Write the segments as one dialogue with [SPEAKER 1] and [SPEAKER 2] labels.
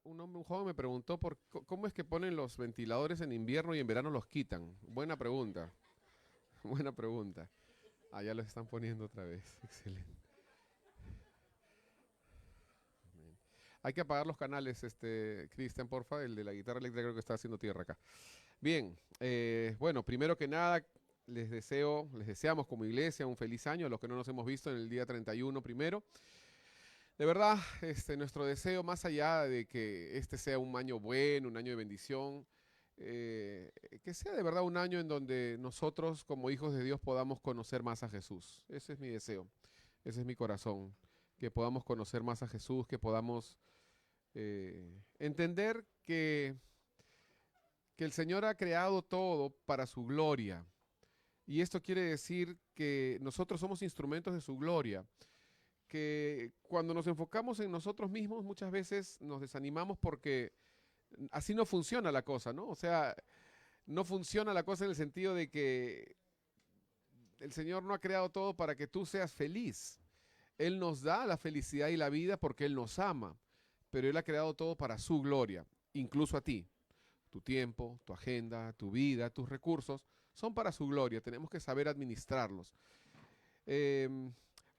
[SPEAKER 1] Un joven me preguntó cómo es que ponen los ventiladores en invierno y en verano los quitan. Buena pregunta, buena pregunta. Ah, ya los están poniendo otra vez. Excelente. Bien. Hay que apagar los canales, Cristian, porfa. El de la guitarra eléctrica creo que está haciendo tierra acá. Bien, bueno, primero que nada, les deseamos como iglesia un feliz año a los que no nos hemos visto en el día 31 primero. De verdad, nuestro deseo, más allá de que este sea un año bueno, un año de bendición, que sea de verdad un año en donde nosotros como hijos de Dios podamos conocer más a Jesús. Ese es mi deseo, ese es mi corazón, que podamos conocer más a Jesús, que podamos entender que el Señor ha creado todo para su gloria. Y esto quiere decir que nosotros somos instrumentos de su gloria, que cuando nos enfocamos en nosotros mismos muchas veces nos desanimamos porque así no funciona la cosa, ¿no? O sea, no funciona la cosa en el sentido de que el Señor no ha creado todo para que tú seas feliz. Él nos da la felicidad y la vida porque Él nos ama, pero Él ha creado todo para su gloria, incluso a ti. Tu tiempo, tu agenda, tu vida, tus recursos son para su gloria. Tenemos que saber administrarlos. Eh,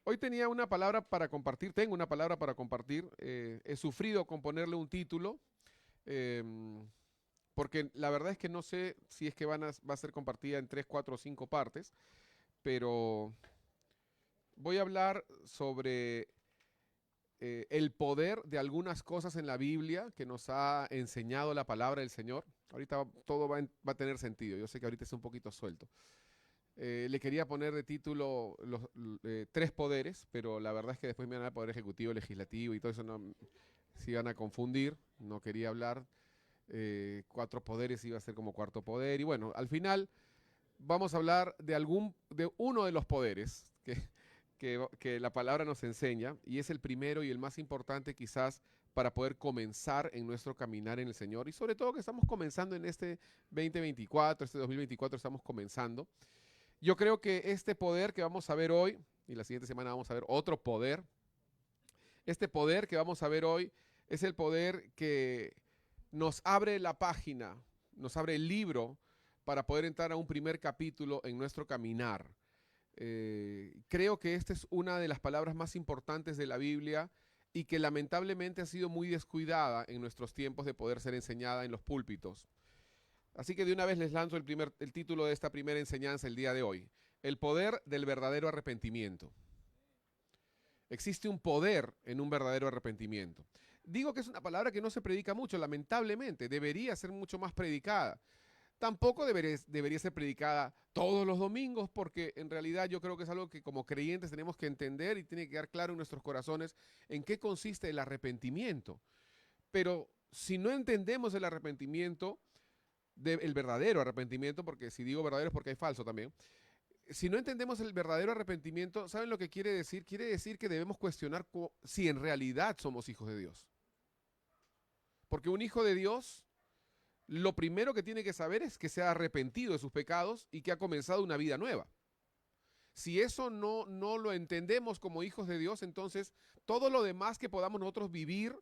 [SPEAKER 1] Hoy tenía una palabra para compartir, tengo una palabra para compartir. He sufrido con ponerle un título, eh, porque la verdad es que no sé si es que va a ser compartida en 3, 4 o 5 partes, pero voy a hablar sobre el poder de algunas cosas en la Biblia que nos ha enseñado la palabra del Señor. Ahorita todo va a tener sentido, yo sé que ahorita es un poquito suelto. Le quería poner de título los 3 poderes, pero la verdad es que después me van a dar poder ejecutivo, legislativo y todo eso no, se iban a confundir. No quería hablar 4 poderes, iba a ser como cuarto poder. Y bueno, al final vamos a hablar de uno de los poderes que la palabra nos enseña, y es el primero y el más importante quizás para poder comenzar en nuestro caminar en el Señor. Y sobre todo que estamos comenzando en este 2024, este 2024 estamos comenzando. Yo creo que este poder que vamos a ver hoy, y la siguiente semana vamos a ver otro poder, este poder que vamos a ver hoy es el poder que nos abre la página, nos abre el libro para poder entrar a un primer capítulo en nuestro caminar. Creo que esta es una de las palabras más importantes de la Biblia y que lamentablemente ha sido muy descuidada en nuestros tiempos de poder ser enseñada en los púlpitos. Así que de una vez les lanzo el título de esta primera enseñanza el día de hoy. El poder del verdadero arrepentimiento. Existe un poder en un verdadero arrepentimiento. Digo que es una palabra que no se predica mucho, lamentablemente. Debería ser mucho más predicada. Tampoco debería ser predicada todos los domingos, porque en realidad yo creo que es algo que como creyentes tenemos que entender y tiene que quedar claro en nuestros corazones en qué consiste el arrepentimiento. Pero si no entendemos el arrepentimiento, el verdadero arrepentimiento, porque si digo verdadero es porque hay falso también. Si no entendemos el verdadero arrepentimiento, ¿saben lo que quiere decir? Quiere decir que debemos cuestionar si en realidad somos hijos de Dios. Porque un hijo de Dios, lo primero que tiene que saber es que se ha arrepentido de sus pecados y que ha comenzado una vida nueva. Si eso no lo entendemos como hijos de Dios, entonces todo lo demás que podamos nosotros vivir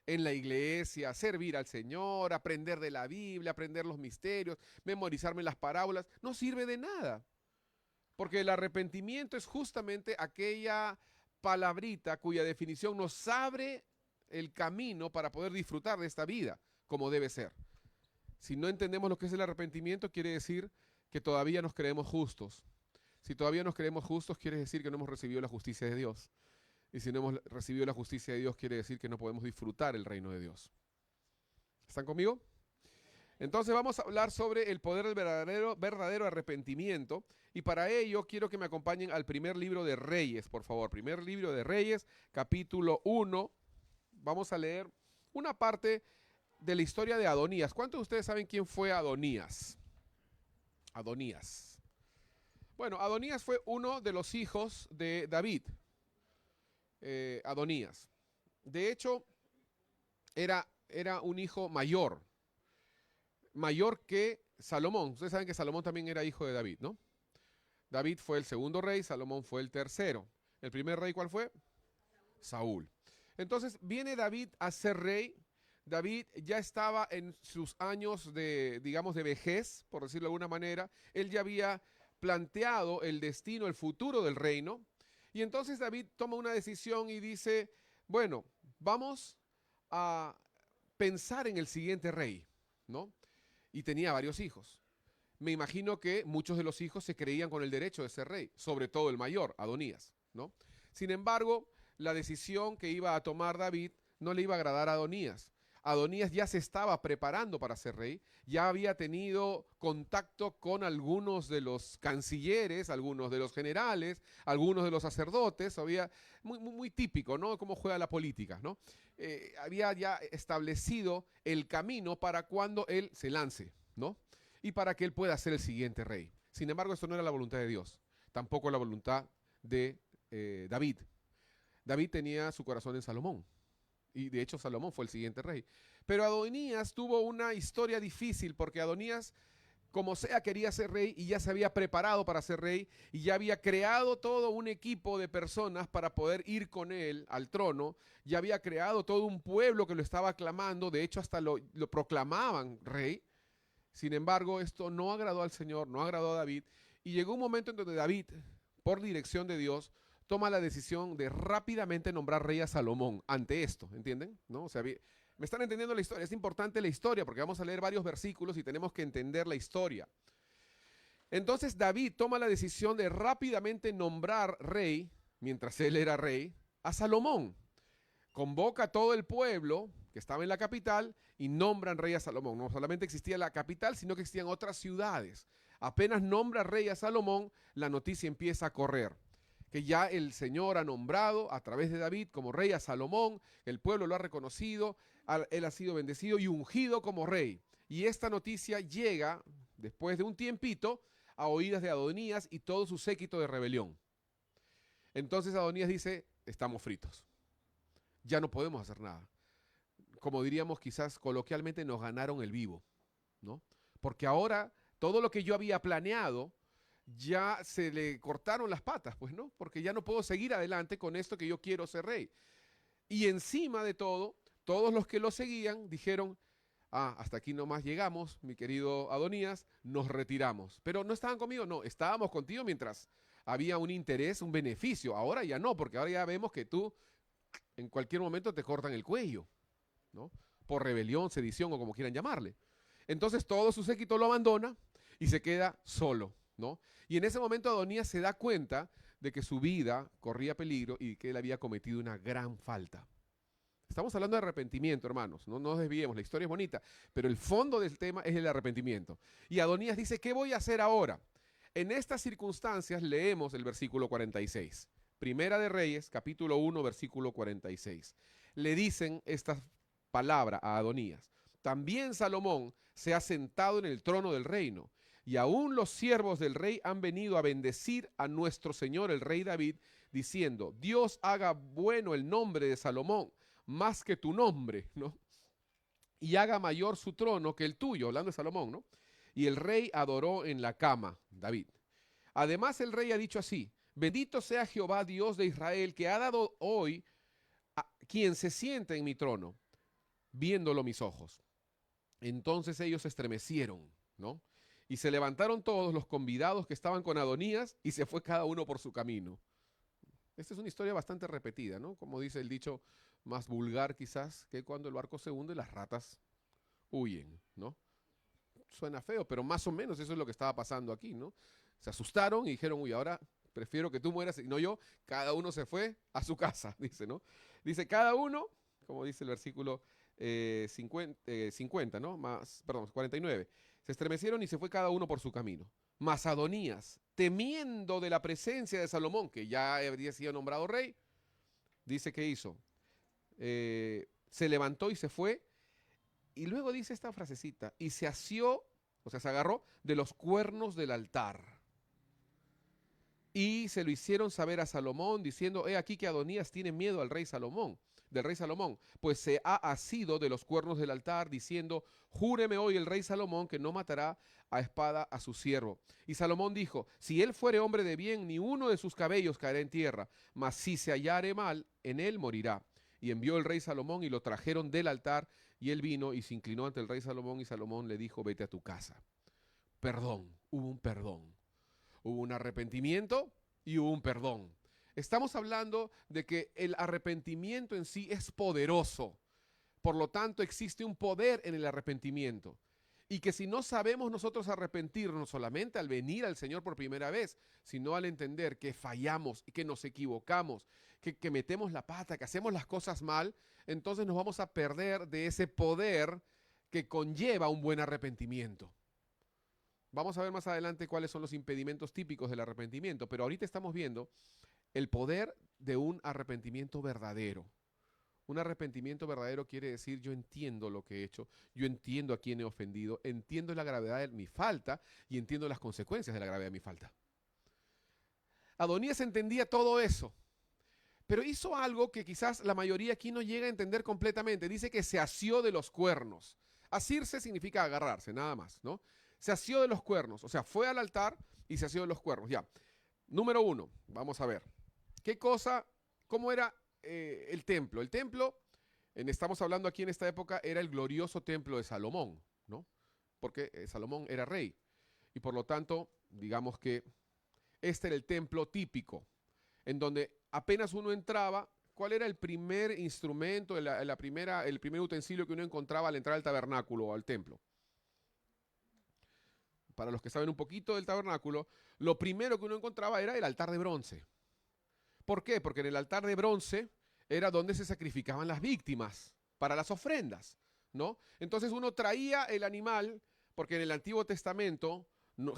[SPEAKER 1] en la iglesia, servir al Señor, aprender de la Biblia, aprender los misterios, memorizarme las parábolas, no sirve de nada. Porque el arrepentimiento es justamente aquella palabrita cuya definición nos abre el camino para poder disfrutar de esta vida como debe ser. Si no entendemos lo que es el arrepentimiento, quiere decir que todavía nos creemos justos. Si todavía nos creemos justos, quiere decir que no hemos recibido la justicia de Dios. Y si no hemos recibido la justicia de Dios, quiere decir que no podemos disfrutar el reino de Dios. ¿Están conmigo? Entonces vamos a hablar sobre el poder del verdadero arrepentimiento. Y para ello quiero que me acompañen al primer libro de Reyes, por favor. Primer libro de Reyes, capítulo 1. Vamos a leer una parte de la historia de Adonías. ¿Cuántos de ustedes saben quién fue Adonías? Adonías. Bueno, Adonías fue uno de los hijos de David. Adonías. De hecho, era un hijo mayor que Salomón. Ustedes saben que Salomón también era hijo de David, ¿no? David fue el segundo rey, Salomón fue el tercero. ¿El primer rey cuál fue? Saúl. Entonces viene David a ser rey. David ya estaba en sus años de, digamos, de vejez, por decirlo de alguna manera. Él ya había planteado el destino, el futuro del reino. Y entonces David toma una decisión y dice, bueno, vamos a pensar en el siguiente rey, ¿no? Y tenía varios hijos. Me imagino que muchos de los hijos se creían con el derecho de ser rey, sobre todo el mayor, Adonías, ¿no? Sin embargo, la decisión que iba a tomar David no le iba a agradar a Adonías. Adonías ya se estaba preparando para ser rey, ya había tenido contacto con algunos de los cancilleres, algunos de los generales, algunos de los sacerdotes, había muy típico, ¿no? Cómo juega la política, ¿no? Había ya establecido el camino para cuando él se lance, ¿no? Y para que él pueda ser el siguiente rey. Sin embargo, esto no era la voluntad de Dios, tampoco la voluntad de David. David tenía su corazón en Salomón. Y de hecho Salomón fue el siguiente rey. Pero Adonías tuvo una historia difícil porque Adonías, como sea, quería ser rey y ya se había preparado para ser rey y ya había creado todo un equipo de personas para poder ir con él al trono. Ya había creado todo un pueblo que lo estaba aclamando. De hecho, hasta lo proclamaban rey. Sin embargo, esto no agradó al Señor, no agradó a David. Y llegó un momento en donde David, por dirección de Dios, toma la decisión de rápidamente nombrar rey a Salomón ante esto, ¿entienden? ¿No? O sea, me están entendiendo la historia. Es importante la historia porque vamos a leer varios versículos y tenemos que entender la historia. Entonces David toma la decisión de rápidamente nombrar rey, mientras él era rey, a Salomón. Convoca a todo el pueblo que estaba en la capital y nombran rey a Salomón. No solamente existía la capital, sino que existían otras ciudades. Apenas nombra rey a Salomón, la noticia empieza a correr, que ya el Señor ha nombrado a través de David como rey a Salomón, el pueblo lo ha reconocido, él ha sido bendecido y ungido como rey. Y esta noticia llega, después de un tiempito, a oídas de Adonías y todo su séquito de rebelión. Entonces Adonías dice, estamos fritos, ya no podemos hacer nada. Como diríamos quizás coloquialmente, nos ganaron el vivo, ¿no? Porque ahora todo lo que yo había planeado, ya se le cortaron las patas, pues, ¿no? Porque ya no puedo seguir adelante con esto que yo quiero ser rey. Y encima de todo, todos los que lo seguían dijeron, hasta aquí nomás llegamos, mi querido Adonías, nos retiramos. Pero no estaban conmigo, no, estábamos contigo mientras había un interés, un beneficio. Ahora ya no, porque ahora ya vemos que tú en cualquier momento te cortan el cuello, ¿no? Por rebelión, sedición o como quieran llamarle. Entonces todo su séquito lo abandona y se queda solo, ¿no? Y en ese momento Adonías se da cuenta de que su vida corría peligro y que él había cometido una gran falta. Estamos hablando de arrepentimiento, hermanos, no nos desviemos, la historia es bonita, pero el fondo del tema es el arrepentimiento. Y Adonías dice, ¿qué voy a hacer ahora? En estas circunstancias leemos el versículo 46. Primera de Reyes, capítulo 1, versículo 46. Le dicen esta palabra a Adonías. También Salomón se ha sentado en el trono del reino, y aún los siervos del rey han venido a bendecir a nuestro señor el rey David, diciendo, Dios haga bueno el nombre de Salomón, más que tu nombre, ¿no? Y haga mayor su trono que el tuyo, hablando de Salomón, ¿no? Y el rey adoró en la cama, David. Además el rey ha dicho así, bendito sea Jehová Dios de Israel, que ha dado hoy a quien se sienta en mi trono, viéndolo mis ojos. Entonces ellos se estremecieron, ¿no? Y se levantaron todos los convidados que estaban con Adonías y se fue cada uno por su camino. Esta es una historia bastante repetida, ¿no? Como dice el dicho más vulgar quizás, que cuando el barco se hunde las ratas huyen, ¿no? Suena feo, pero más o menos eso es lo que estaba pasando aquí, ¿no? Se asustaron y dijeron, uy, ahora prefiero que tú mueras y no yo. Cada uno se fue a su casa, dice, ¿no? Dice, cada uno, como dice el versículo 50, ¿no? Perdón, 49. Se estremecieron y se fue cada uno por su camino. Mas Adonías, temiendo de la presencia de Salomón, que ya había sido nombrado rey, dice que hizo. Se levantó y se fue. Y luego dice esta frasecita, y se asió, o sea, se agarró de los cuernos del altar. Y se lo hicieron saber a Salomón, diciendo, he aquí que Adonías tiene miedo al rey Salomón, del rey Salomón, pues se ha asido de los cuernos del altar, diciendo, júreme hoy el rey Salomón que no matará a espada a su siervo. Y Salomón dijo, si él fuere hombre de bien, ni uno de sus cabellos caerá en tierra, mas si se hallare mal, en él morirá. y envió el rey Salomón y lo trajeron del altar y él vino y se inclinó ante el rey Salomón y Salomón le dijo, vete a tu casa. Perdón, hubo un perdón. Hubo un arrepentimiento y hubo un perdón. Estamos hablando de que el arrepentimiento en sí es poderoso. Por lo tanto, existe un poder en el arrepentimiento. Y que si no sabemos nosotros arrepentirnos solamente al venir al Señor por primera vez, sino al entender que fallamos, que nos equivocamos, que metemos la pata, que hacemos las cosas mal, entonces nos vamos a perder de ese poder que conlleva un buen arrepentimiento. Vamos a ver más adelante cuáles son los impedimentos típicos del arrepentimiento, pero ahorita estamos viendo el poder de un arrepentimiento verdadero. Un arrepentimiento verdadero quiere decir yo entiendo lo que he hecho, yo entiendo a quién he ofendido, entiendo la gravedad de mi falta y entiendo las consecuencias de la gravedad de mi falta. Adonías entendía todo eso, pero hizo algo que quizás la mayoría aquí no llega a entender completamente. Dice que se asió de los cuernos. Asirse significa agarrarse, nada más, ¿no? Se asió de los cuernos, o sea, fue al altar y se asió de los cuernos. Ya, número 1, vamos a ver. ¿Qué cosa, cómo era el templo? El templo, estamos hablando aquí en esta época, era el glorioso templo de Salomón, ¿no? Porque Salomón era rey. Y por lo tanto, digamos que este era el templo típico, en donde apenas uno entraba, ¿cuál era el primer instrumento, el primer utensilio que uno encontraba al entrar al tabernáculo o al templo? Para los que saben un poquito del tabernáculo, lo primero que uno encontraba era el altar de bronce. ¿Por qué? Porque en el altar de bronce era donde se sacrificaban las víctimas para las ofrendas, ¿no? Entonces uno traía el animal, porque en el Antiguo Testamento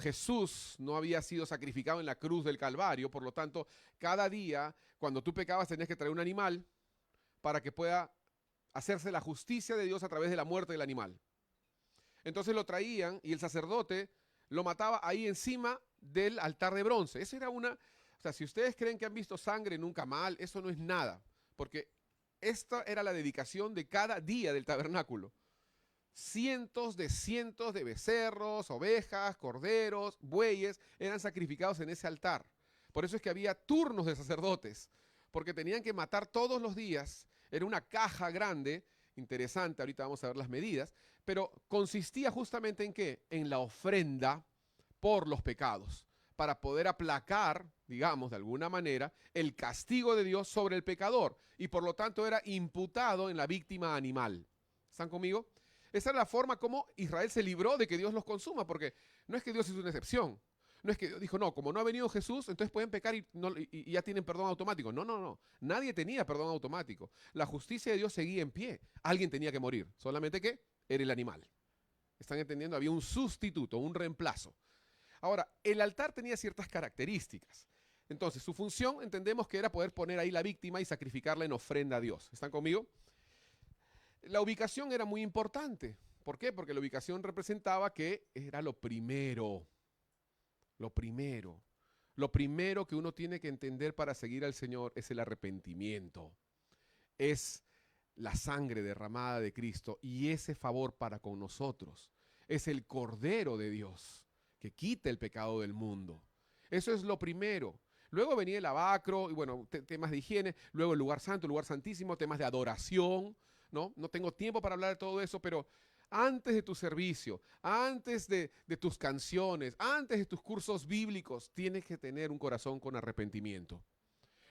[SPEAKER 1] Jesús no había sido sacrificado en la cruz del Calvario, por lo tanto, cada día, cuando tú pecabas, tenías que traer un animal para que pueda hacerse la justicia de Dios a través de la muerte del animal. Entonces lo traían y el sacerdote lo mataba ahí encima del altar de bronce. Esa era una, o sea, si ustedes creen que han visto sangre nunca mal, eso no es nada, porque esta era la dedicación de cada día del tabernáculo. Cientos de becerros, ovejas, corderos, bueyes eran sacrificados en ese altar. Por eso es que había turnos de sacerdotes, porque tenían que matar todos los días. Era una caja grande, interesante, ahorita vamos a ver las medidas, pero consistía justamente en ¿qué? En la ofrenda por los pecados, para poder aplacar, digamos, de alguna manera, el castigo de Dios sobre el pecador, y por lo tanto era imputado en la víctima animal. ¿Están conmigo? Esa era la forma como Israel se libró de que Dios los consuma, porque no es que Dios hizo una excepción. No es que Dios dijo, no, como no ha venido Jesús, entonces pueden pecar y ya tienen perdón automático. No, no, no. Nadie tenía perdón automático. La justicia de Dios seguía en pie. Alguien tenía que morir. Solamente que era el animal. ¿Están entendiendo? Había un sustituto, un reemplazo. Ahora, el altar tenía ciertas características. Entonces, su función entendemos que era poder poner ahí la víctima y sacrificarla en ofrenda a Dios. ¿Están conmigo? La ubicación era muy importante. ¿Por qué? Porque la ubicación representaba que era lo primero. Lo primero. Lo primero que uno tiene que entender para seguir al Señor es el arrepentimiento. Es la sangre derramada de Cristo y ese favor para con nosotros. Es el Cordero de Dios que quita el pecado del mundo. Eso es lo primero. Luego venía el lavacro y bueno, temas de higiene. Luego el lugar santo, el lugar santísimo, temas de adoración. No tengo tiempo para hablar de todo eso, pero antes de tu servicio, antes de tus canciones, antes de tus cursos bíblicos, tienes que tener un corazón con arrepentimiento.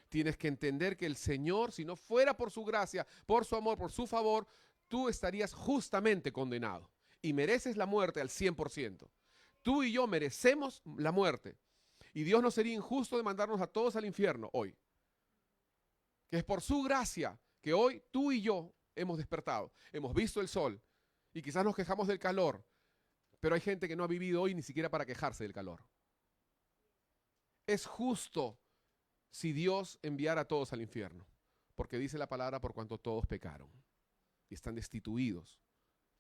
[SPEAKER 1] Tienes que entender que el Señor, si no fuera por su gracia, por su amor, por su favor, tú estarías justamente condenado y mereces la muerte al 100%. Tú y yo merecemos la muerte y Dios no sería injusto de mandarnos a todos al infierno hoy. Que es por su gracia que hoy tú y yo hemos despertado, hemos visto el sol y quizás nos quejamos del calor, pero hay gente que no ha vivido hoy ni siquiera para quejarse del calor. Es justo si Dios enviara a todos al infierno, porque dice la palabra por cuanto todos pecaron y están destituidos,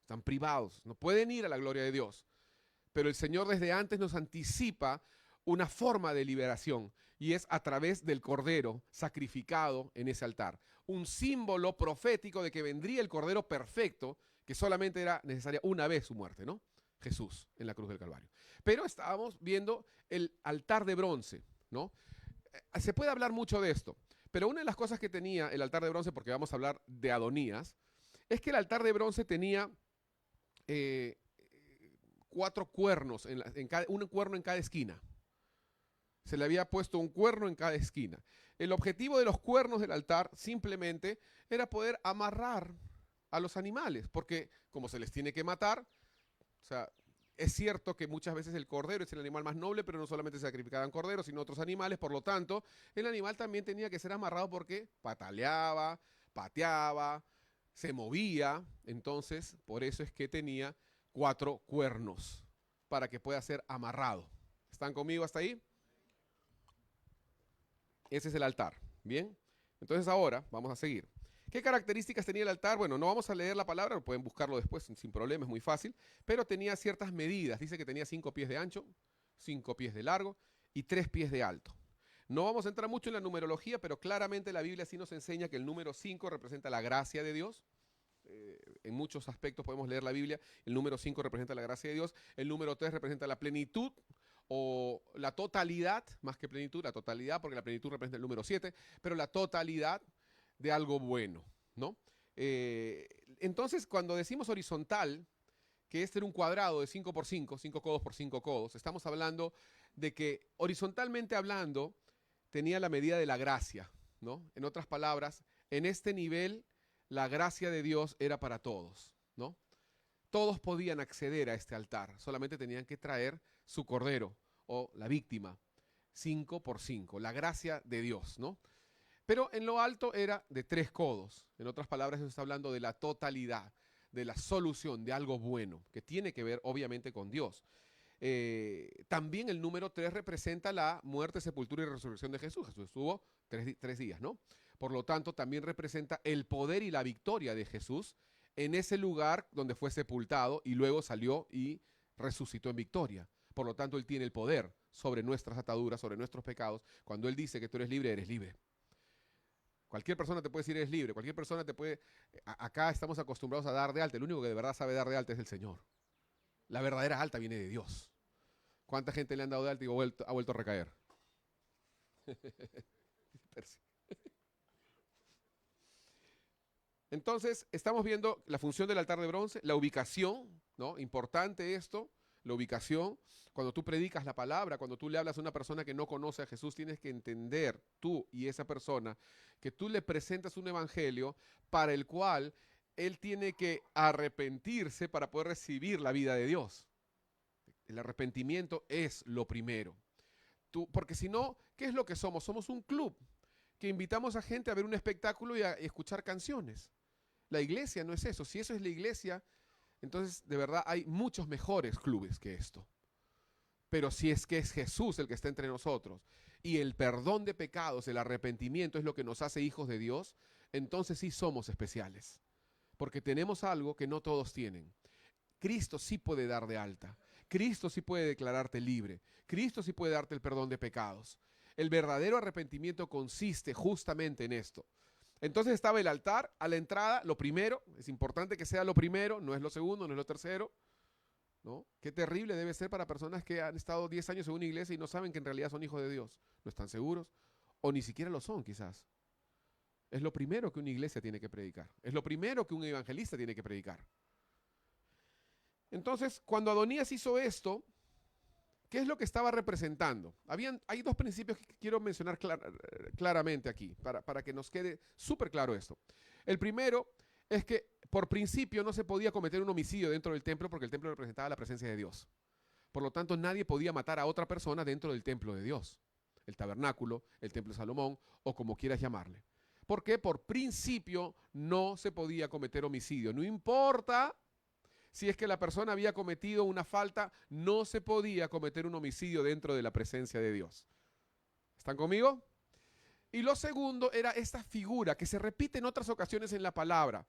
[SPEAKER 1] están privados, no pueden ir a la gloria de Dios. Pero el Señor desde antes nos anticipa una forma de liberación y es a través del Cordero sacrificado en ese altar. Un símbolo profético de que vendría el Cordero perfecto, que solamente era necesaria una vez su muerte, ¿no? Jesús en la cruz del Calvario. Pero estábamos viendo el altar de bronce, ¿no? Se puede hablar mucho de esto, Pero una de las cosas que tenía el altar de bronce, porque vamos a hablar de Adonías, es que el altar de bronce tenía 4 cuernos, un cuerno en cada esquina. Se le había puesto un cuerno en cada esquina. El objetivo de los cuernos del altar simplemente era poder amarrar a los animales, porque como se les tiene que matar, o sea, es cierto que muchas veces el cordero es el animal más noble, pero no solamente se sacrificaban corderos, sino otros animales, por lo tanto, el animal también tenía que ser amarrado porque pataleaba, pateaba, se movía, entonces por eso es que tenía 4 cuernos para que pueda ser amarrado. ¿Están conmigo hasta ahí? Ese es el altar, ¿bien? Entonces ahora vamos a seguir. ¿Qué características tenía el altar? Bueno, no vamos a leer la palabra, pueden buscarlo después sin problema, es muy fácil, pero tenía ciertas medidas. Dice que tenía 5 pies de ancho, 5 pies de largo y 3 pies de alto. No vamos a entrar mucho en la numerología, pero claramente la Biblia sí nos enseña que el número 5 representa la gracia de Dios. En muchos aspectos podemos leer la Biblia. El número 5 representa la gracia de Dios. El número 3 representa la plenitud o la totalidad, más que plenitud, la totalidad, porque la plenitud representa el número 7, pero la totalidad de algo bueno, ¿no? Entonces, cuando decimos horizontal, que este era un cuadrado de 5 por 5, 5 codos por 5 codos, estamos hablando de que horizontalmente hablando tenía la medida de la gracia, ¿no? En otras palabras, en este nivel la gracia de Dios era para todos, ¿no? Todos podían acceder a este altar, solamente tenían que traer su cordero o la víctima, 5 por 5, la gracia de Dios, ¿no? Pero en lo alto era de 3 codos. En otras palabras, eso está hablando de la totalidad, de la solución, de algo bueno, que tiene que ver obviamente con Dios. También el número 3 representa la muerte, sepultura y resurrección de Jesús. Jesús estuvo 3 días, ¿no? Por lo tanto, también representa el poder y la victoria de Jesús en ese lugar donde fue sepultado y luego salió y resucitó en victoria. Por lo tanto, Él tiene el poder sobre nuestras ataduras, sobre nuestros pecados. Cuando Él dice que tú eres libre, eres libre. Cualquier persona te puede decir eres libre, cualquier persona te puede... Acá estamos acostumbrados a dar de alta, el único que de verdad sabe dar de alta es el Señor. La verdadera alta viene de Dios. ¿Cuánta gente le han dado de alta y ha vuelto a recaer? Entonces, estamos viendo la función del altar de bronce, la ubicación, ¿no? Importante esto, la ubicación. Cuando tú predicas la palabra, cuando tú le hablas a una persona que no conoce a Jesús, tienes que entender, tú y esa persona, que tú le presentas un evangelio para el cual él tiene que arrepentirse para poder recibir la vida de Dios. El arrepentimiento es lo primero. Porque si no, ¿qué es lo que somos? Somos un club que invitamos a gente a ver un espectáculo y a escuchar canciones. La iglesia no es eso. Si eso es la iglesia, entonces de verdad hay muchos mejores clubes que esto. Pero si es que es Jesús el que está entre nosotros y el perdón de pecados, el arrepentimiento es lo que nos hace hijos de Dios, entonces sí somos especiales. Porque tenemos algo que no todos tienen. Cristo sí puede dar de alta. Cristo sí puede declararte libre. Cristo sí puede darte el perdón de pecados. El verdadero arrepentimiento consiste justamente en esto. Entonces estaba el altar a la entrada, lo primero, es importante que sea lo primero, no es lo segundo, no es lo tercero, ¿no? Qué terrible debe ser para personas que han estado 10 años en una iglesia y no saben que en realidad son hijos de Dios. No están seguros, o ni siquiera lo son quizás. Es lo primero que una iglesia tiene que predicar. Es lo primero que un evangelista tiene que predicar. Entonces, cuando Adonías hizo esto, ¿qué es lo que estaba representando? Hay 2 principios que quiero mencionar claramente aquí, para que nos quede súper claro esto. El primero es que por principio no se podía cometer un homicidio dentro del templo porque el templo representaba la presencia de Dios. Por lo tanto, nadie podía matar a otra persona dentro del templo de Dios. El tabernáculo, el templo de Salomón o como quieras llamarle. ¿Por qué? Por principio no se podía cometer homicidio. No importa si es que la persona había cometido una falta, no se podía cometer un homicidio dentro de la presencia de Dios. ¿Están conmigo? Y lo segundo era esta figura que se repite en otras ocasiones en la palabra.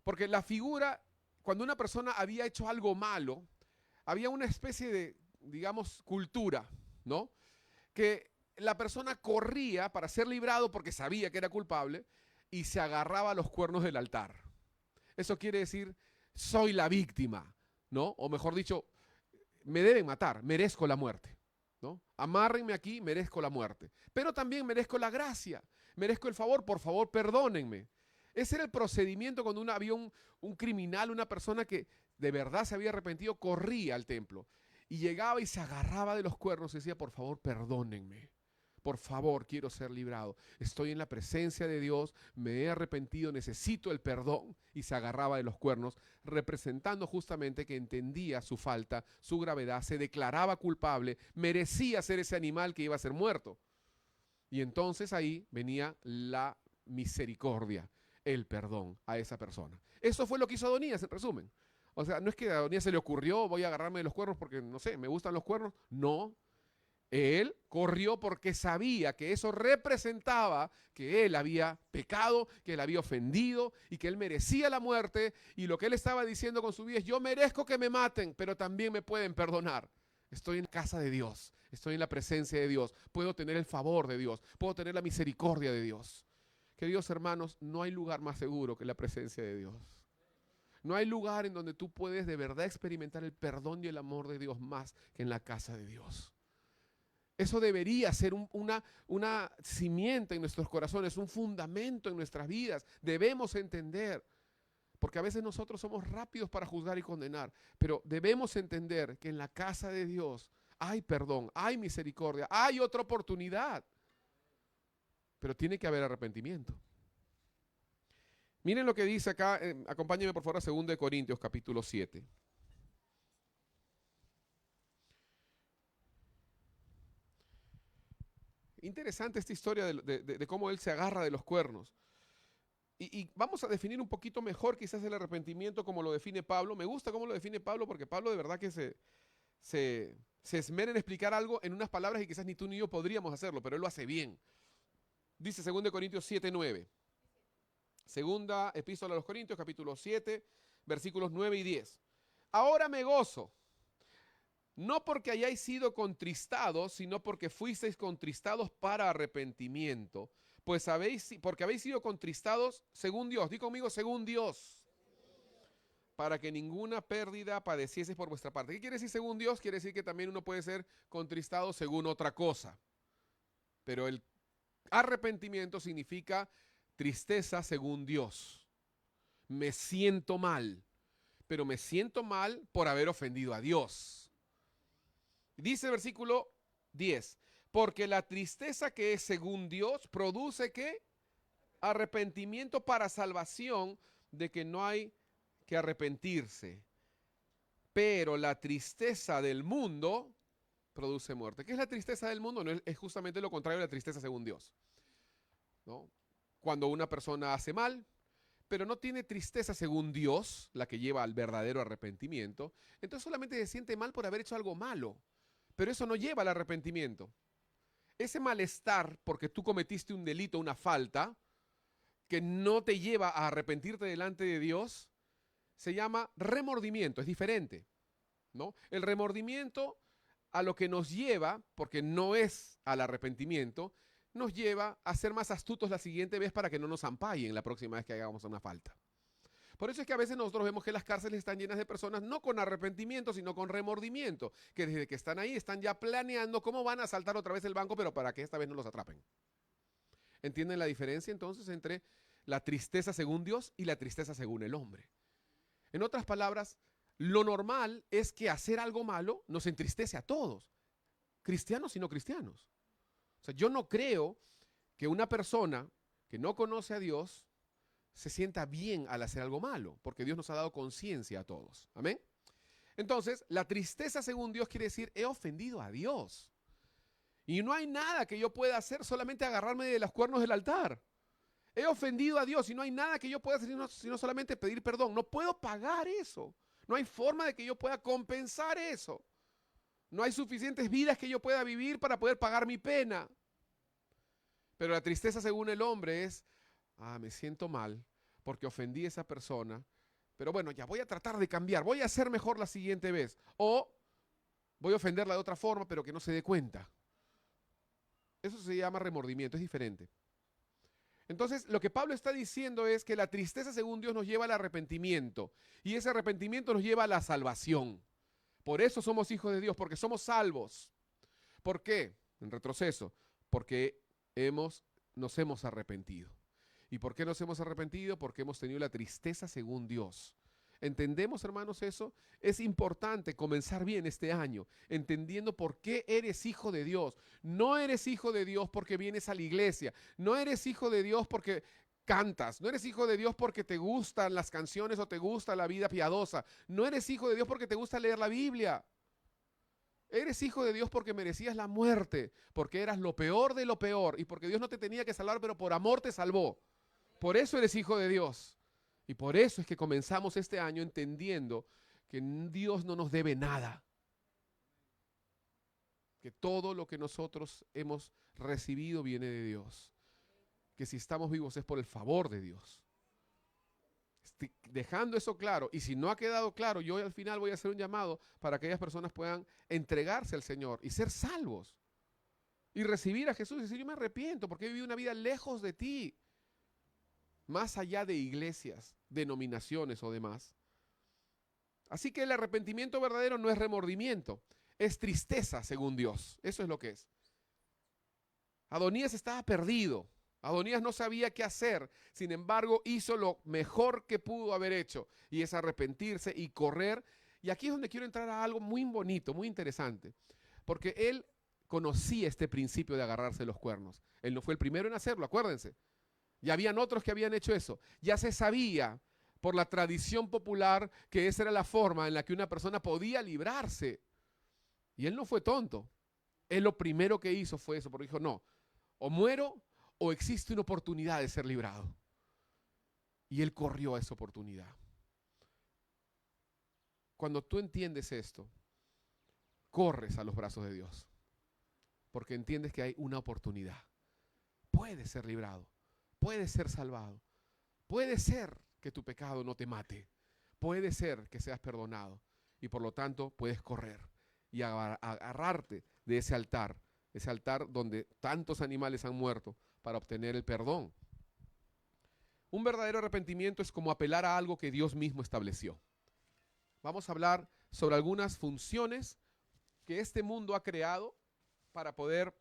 [SPEAKER 1] Porque la figura, cuando una persona había hecho algo malo, había una especie de, digamos, cultura, ¿no? Que la persona corría para ser librado porque sabía que era culpable y se agarraba a los cuernos del altar. Eso quiere decir, soy la víctima, ¿no? O mejor dicho, me deben matar, merezco la muerte, ¿no? Amárrenme aquí, merezco la muerte. Pero también merezco la gracia, merezco el favor, por favor, perdónenme. Ese era el procedimiento cuando había un criminal, una persona que de verdad se había arrepentido, corría al templo y llegaba y se agarraba de los cuernos y decía, por favor, perdónenme. Por favor, quiero ser librado. Estoy en la presencia de Dios, me he arrepentido, necesito el perdón. Y se agarraba de los cuernos, representando justamente que entendía su falta, su gravedad, se declaraba culpable, merecía ser ese animal que iba a ser muerto. Y entonces ahí venía la misericordia, el perdón a esa persona. Eso fue lo que hizo Adonías, en resumen. O sea, no es que a Adonías se le ocurrió, voy a agarrarme de los cuernos porque, no sé, me gustan los cuernos. No. Él corrió porque sabía que eso representaba que él había pecado, que él había ofendido y que él merecía la muerte. Y lo que él estaba diciendo con su vida es, yo merezco que me maten, pero también me pueden perdonar. Estoy en casa de Dios, estoy en la presencia de Dios, puedo tener el favor de Dios, puedo tener la misericordia de Dios. Queridos hermanos, no hay lugar más seguro que la presencia de Dios. No hay lugar en donde tú puedes de verdad experimentar el perdón y el amor de Dios más que en la casa de Dios. Eso debería ser una simiente en nuestros corazones, un fundamento en nuestras vidas. Debemos entender, porque a veces nosotros somos rápidos para juzgar y condenar, pero debemos entender que en la casa de Dios hay perdón, hay misericordia, hay otra oportunidad, pero tiene que haber arrepentimiento. Miren lo que dice acá, acompáñenme por favor a 2 Corintios capítulo 7. Interesante esta historia de cómo él se agarra de los cuernos. Y vamos a definir un poquito mejor quizás el arrepentimiento como lo define Pablo. Me gusta cómo lo define Pablo porque Pablo de verdad que se esmera en explicar algo en unas palabras y quizás ni tú ni yo podríamos hacerlo, pero él lo hace bien. Dice 2 Corintios 7:9. Segunda epístola a los Corintios, capítulo 7, versículos 9 y 10. Ahora me gozo, no porque hayáis sido contristados, sino porque fuisteis contristados para arrepentimiento. Pues porque habéis sido contristados según Dios. Di conmigo, según Dios. Para que ninguna pérdida padecieseis por vuestra parte. ¿Qué quiere decir según Dios? Quiere decir que también uno puede ser contristado según otra cosa. Pero el arrepentimiento significa tristeza según Dios. Me siento mal, pero me siento mal por haber ofendido a Dios. Dice el versículo 10, porque la tristeza que es según Dios produce ¿qué? Arrepentimiento para salvación, de que no hay que arrepentirse. Pero la tristeza del mundo produce muerte. ¿Qué es la tristeza del mundo? No, es justamente lo contrario de la tristeza según Dios, ¿no? Cuando una persona hace mal, pero no tiene tristeza según Dios, la que lleva al verdadero arrepentimiento, entonces solamente se siente mal por haber hecho algo malo. Pero eso no lleva al arrepentimiento. Ese malestar porque tú cometiste un delito, una falta, que no te lleva a arrepentirte delante de Dios, se llama remordimiento, es diferente, ¿no? El remordimiento a lo que nos lleva, porque no es al arrepentimiento, nos lleva a ser más astutos la siguiente vez para que no nos ampallen la próxima vez que hagamos una falta. Por eso es que a veces nosotros vemos que las cárceles están llenas de personas no con arrepentimiento, sino con remordimiento, que desde que están ahí están ya planeando cómo van a asaltar otra vez el banco, pero para que esta vez no los atrapen. ¿Entienden la diferencia entonces entre la tristeza según Dios y la tristeza según el hombre? En otras palabras, lo normal es que hacer algo malo nos entristece a todos, cristianos y no cristianos. O sea, yo no creo que una persona que no conoce a Dios se sienta bien al hacer algo malo, porque Dios nos ha dado conciencia a todos. ¿Amén? Entonces, la tristeza según Dios quiere decir, he ofendido a Dios. Y no hay nada que yo pueda hacer, solamente agarrarme de los cuernos del altar. He ofendido a Dios y no hay nada que yo pueda hacer sino solamente pedir perdón. No puedo pagar eso. No hay forma de que yo pueda compensar eso. No hay suficientes vidas que yo pueda vivir para poder pagar mi pena. Pero la tristeza según el hombre es, me siento mal porque ofendí a esa persona, pero bueno, ya voy a tratar de cambiar, voy a hacer mejor la siguiente vez. O voy a ofenderla de otra forma, pero que no se dé cuenta. Eso se llama remordimiento, es diferente. Entonces, lo que Pablo está diciendo es que la tristeza según Dios nos lleva al arrepentimiento, y ese arrepentimiento nos lleva a la salvación. Por eso somos hijos de Dios, porque somos salvos. ¿Por qué? En retroceso, porque hemos nos hemos arrepentido. ¿Y por qué nos hemos arrepentido? Porque hemos tenido la tristeza según Dios. ¿Entendemos, hermanos, eso? Es importante comenzar bien este año, entendiendo por qué eres hijo de Dios. No eres hijo de Dios porque vienes a la iglesia. No eres hijo de Dios porque cantas. No eres hijo de Dios porque te gustan las canciones o te gusta la vida piadosa. No eres hijo de Dios porque te gusta leer la Biblia. Eres hijo de Dios porque merecías la muerte, porque eras lo peor de lo peor y porque Dios no te tenía que salvar, pero por amor te salvó. Por eso eres hijo de Dios. Y por eso es que comenzamos este año entendiendo que Dios no nos debe nada. Que todo lo que nosotros hemos recibido viene de Dios. Que si estamos vivos es por el favor de Dios. Dejando eso claro, y si no ha quedado claro, yo al final voy a hacer un llamado para que aquellas personas puedan entregarse al Señor y ser salvos. Y recibir a Jesús y decir, yo me arrepiento porque he vivido una vida lejos de ti. Más allá de iglesias, denominaciones o demás. Así que el arrepentimiento verdadero no es remordimiento, es tristeza según Dios. Eso es lo que es. Adonías estaba perdido. Adonías no sabía qué hacer. Sin embargo, hizo lo mejor que pudo haber hecho. Y es arrepentirse y correr. Y aquí es donde quiero entrar a algo muy bonito, muy interesante. Porque él conocía este principio de agarrarse los cuernos. Él no fue el primero en hacerlo, acuérdense. Ya habían otros que habían hecho eso. Ya se sabía por la tradición popular que esa era la forma en la que una persona podía librarse. Y él no fue tonto. Él lo primero que hizo fue eso, porque dijo, no, o muero o existe una oportunidad de ser librado. Y él corrió a esa oportunidad. Cuando tú entiendes esto, corres a los brazos de Dios, porque entiendes que hay una oportunidad. Puedes ser librado. Puedes ser salvado. Puede ser que tu pecado no te mate. Puede ser que seas perdonado. Y por lo tanto puedes correr y agarrarte de ese altar donde tantos animales han muerto para obtener el perdón. Un verdadero arrepentimiento es como apelar a algo que Dios mismo estableció. Vamos a hablar sobre algunas funciones que este mundo ha creado para poder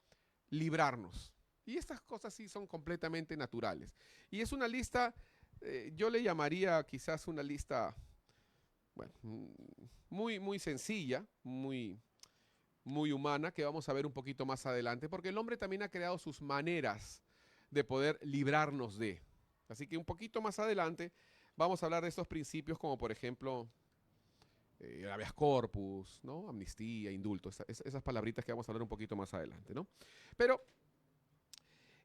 [SPEAKER 1] librarnos. Y estas cosas sí son completamente naturales. Y es una lista, yo le llamaría quizás una lista, bueno, muy sencilla, muy humana, que vamos a ver un poquito más adelante, porque el hombre también ha creado sus maneras de poder librarnos de. Así que un poquito más adelante vamos a hablar de estos principios como por ejemplo el habeas corpus, ¿no? Amnistía, indulto, esas palabritas que vamos a hablar un poquito más adelante, ¿no? Pero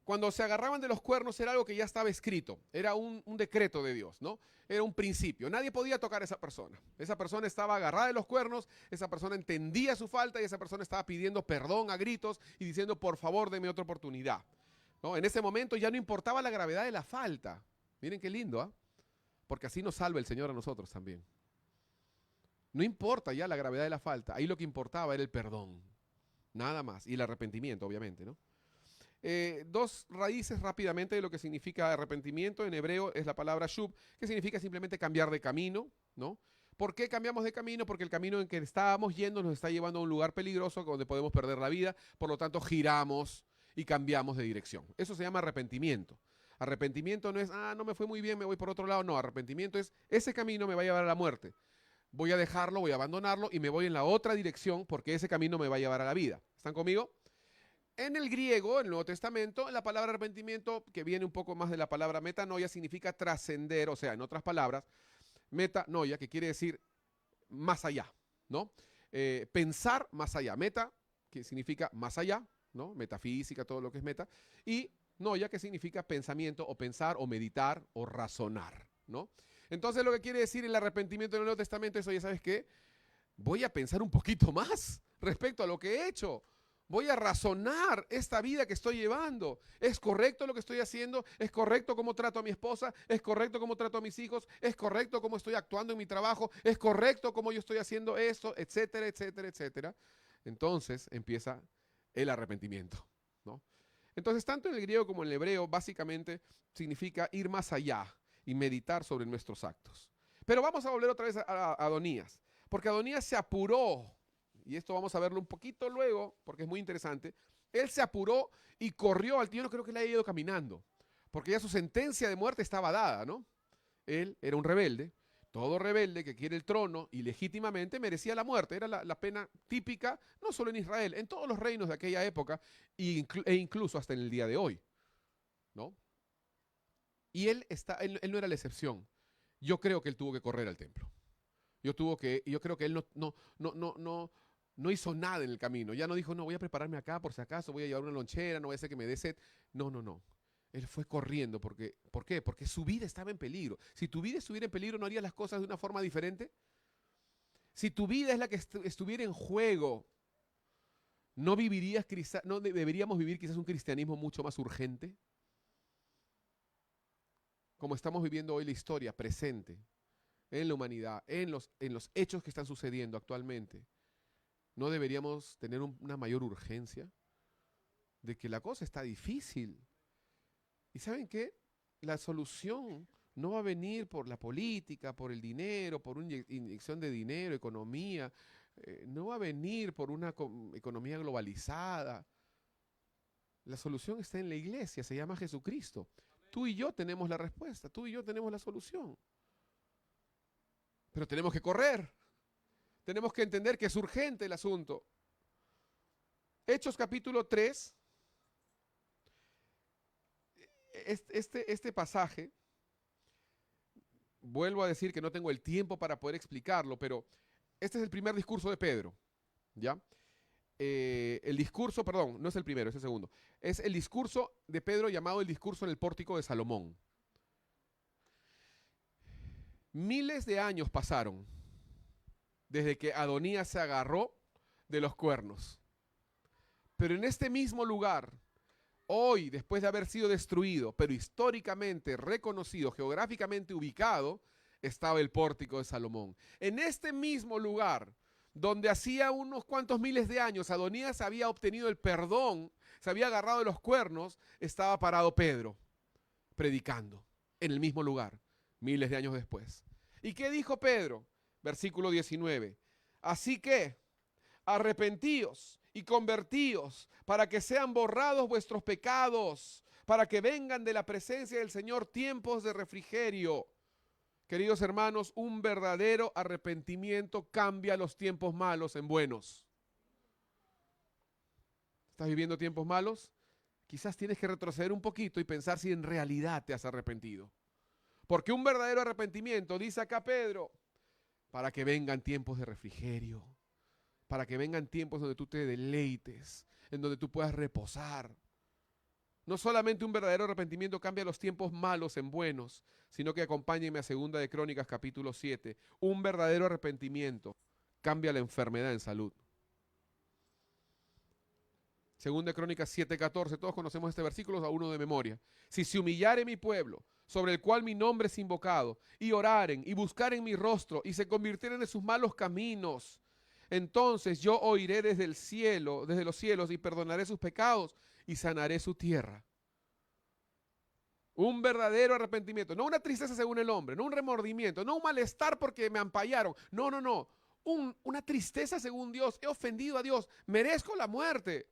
[SPEAKER 1] cuando se agarraban de los cuernos era algo que ya estaba escrito, era un decreto de Dios, ¿no? Era un principio, nadie podía tocar a esa persona. Esa persona estaba agarrada de los cuernos, esa persona entendía su falta y esa persona estaba pidiendo perdón a gritos y diciendo, por favor, deme otra oportunidad, ¿no? En ese momento ya no importaba la gravedad de la falta. Miren qué lindo, ¿ah? Porque así nos salva el Señor a nosotros también. No importa ya la gravedad de la falta, ahí lo que importaba era el perdón, nada más, y el arrepentimiento, obviamente, ¿no? Dos raíces rápidamente de lo que significa arrepentimiento. En hebreo es la palabra shub, que significa simplemente cambiar de camino, ¿no? ¿Por qué cambiamos de camino? Porque el camino en que estábamos yendo nos está llevando a un lugar peligroso donde podemos perder la vida, por lo tanto giramos y cambiamos de dirección. Eso se llama arrepentimiento. Arrepentimiento no es, no me fue muy bien, me voy por otro lado. No, arrepentimiento es, ese camino me va a llevar a la muerte. Voy a dejarlo, voy a abandonarlo y me voy en la otra dirección porque ese camino me va a llevar a la vida. ¿Están conmigo? En el griego, en el Nuevo Testamento, la palabra arrepentimiento, que viene un poco más de la palabra metanoia, significa trascender, o sea, en otras palabras, metanoia, que quiere decir más allá, ¿no? Pensar más allá. Meta, que significa más allá, ¿no? Metafísica, todo lo que es meta. Y noia, que significa pensamiento, o pensar, o meditar, o razonar, ¿no? Entonces, lo que quiere decir el arrepentimiento en el Nuevo Testamento es, oye, ¿sabes qué? Voy a pensar un poquito más respecto a lo que he hecho. Voy a razonar esta vida que estoy llevando. ¿Es correcto lo que estoy haciendo? ¿Es correcto cómo trato a mi esposa? ¿Es correcto cómo trato a mis hijos? ¿Es correcto cómo estoy actuando en mi trabajo? ¿Es correcto cómo yo estoy haciendo esto? Etcétera, etcétera, etcétera. Entonces empieza el arrepentimiento, ¿no? Entonces, tanto en el griego como en el hebreo, básicamente significa ir más allá y meditar sobre nuestros actos. Pero vamos a volver otra vez a Adonías, porque Adonías se apuró. Y esto vamos a verlo un poquito luego, porque es muy interesante. Él se apuró y corrió al tío. No creo que le haya ido caminando, porque ya su sentencia de muerte estaba dada, ¿no? Él era un rebelde. Todo rebelde que quiere el trono y legítimamente merecía la muerte. Era la pena típica, no solo en Israel, en todos los reinos de aquella época e incluso hasta en el día de hoy, ¿no? Y él no era la excepción. Yo creo que él tuvo que correr al templo. Yo creo que él no hizo nada en el camino. Ya no dijo, no, voy a prepararme acá por si acaso, voy a llevar una lonchera, no voy a hacer que me dé sed. No, no, no. Él fue corriendo porque, ¿por qué? Porque su vida estaba en peligro. Si tu vida estuviera en peligro, ¿no harías las cosas de una forma diferente? Si tu vida es la que estuviera en juego, ¿no deberíamos vivir quizás un cristianismo mucho más urgente? Como estamos viviendo hoy la historia presente, en la humanidad, en los hechos que están sucediendo actualmente, ¿no deberíamos tener una mayor urgencia de que la cosa está difícil? ¿Y saben qué? La solución no va a venir por la política, por el dinero, por una inyección de dinero, economía. No va a venir por una economía globalizada. La solución está en la iglesia, se llama Jesucristo. Tú y yo tenemos la respuesta, tú y yo tenemos la solución. Pero tenemos que correr. Tenemos que entender que es urgente el asunto. Hechos capítulo 3. Este pasaje, vuelvo a decir que no tengo el tiempo para poder explicarlo, pero este es el primer discurso de Pedro, ¿ya? El discurso, perdón, no es el primero, es el segundo. Es el discurso de Pedro llamado el discurso en el pórtico de Salomón. Miles de años pasaron desde que Adonías se agarró de los cuernos. Pero en este mismo lugar, hoy, después de haber sido destruido, pero históricamente reconocido, geográficamente ubicado, estaba el pórtico de Salomón. En este mismo lugar, donde hacía unos cuantos miles de años Adonías había obtenido el perdón, se había agarrado de los cuernos, estaba parado Pedro, predicando, en el mismo lugar, miles de años después. ¿Y qué dijo Pedro? Versículo 19. Así que, arrepentíos y convertíos para que sean borrados vuestros pecados, para que vengan de la presencia del Señor tiempos de refrigerio. Queridos hermanos, un verdadero arrepentimiento cambia los tiempos malos en buenos. ¿Estás viviendo tiempos malos? Quizás tienes que retroceder un poquito y pensar si en realidad te has arrepentido. Porque un verdadero arrepentimiento, dice acá Pedro, para que vengan tiempos de refrigerio, para que vengan tiempos donde tú te deleites, en donde tú puedas reposar. No solamente un verdadero arrepentimiento cambia los tiempos malos en buenos, sino que acompáñenme a 2 de Crónicas capítulo 7. Un verdadero arrepentimiento cambia la enfermedad en salud. 2 de Crónicas 7:14, todos conocemos este versículo a uno de memoria. Si se humillare mi pueblo, sobre el cual mi nombre es invocado, y oraren y buscaren mi rostro, y se convirtieren de sus malos caminos, entonces yo oiré desde el cielo, desde los cielos, y perdonaré sus pecados y sanaré su tierra. Un verdadero arrepentimiento, no una tristeza según el hombre, no un remordimiento, no un malestar porque me ampallaron, no, no, no, una tristeza según Dios, he ofendido a Dios, merezco la muerte,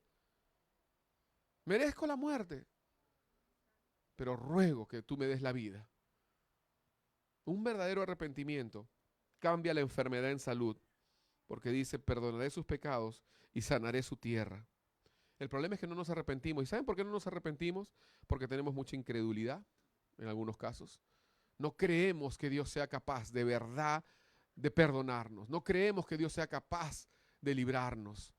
[SPEAKER 1] pero ruego que tú me des la vida. Un verdadero arrepentimiento cambia la enfermedad en salud, porque dice, perdonaré sus pecados y sanaré su tierra. El problema es que no nos arrepentimos. ¿Y saben por qué no nos arrepentimos? Porque tenemos mucha incredulidad, en algunos casos. No creemos que Dios sea capaz de verdad de perdonarnos. No creemos que Dios sea capaz de librarnos.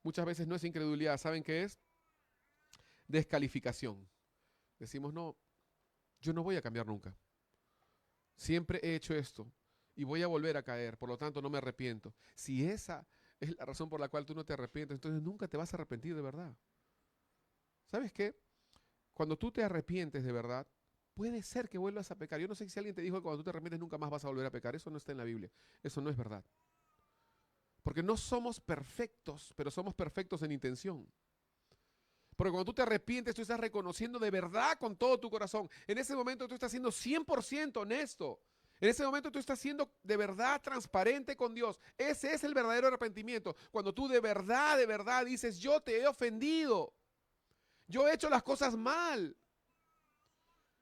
[SPEAKER 1] Muchas veces no es incredulidad. ¿Saben qué es? Descalificación. Decimos, no, yo no voy a cambiar nunca. Siempre he hecho esto y voy a volver a caer. Por lo tanto, no me arrepiento. Si esa es la razón por la cual tú no te arrepientes, entonces nunca te vas a arrepentir de verdad. ¿Sabes qué? Cuando tú te arrepientes de verdad, puede ser que vuelvas a pecar. Yo no sé si alguien te dijo que cuando tú te arrepientes nunca más vas a volver a pecar. Eso no está en la Biblia. Eso no es verdad. Porque no somos perfectos, pero somos perfectos en intención. Porque cuando tú te arrepientes, tú estás reconociendo de verdad con todo tu corazón. En ese momento tú estás siendo 100% honesto. En ese momento tú estás siendo de verdad transparente con Dios. Ese es el verdadero arrepentimiento. Cuando tú de verdad dices, yo te he ofendido. Yo he hecho las cosas mal.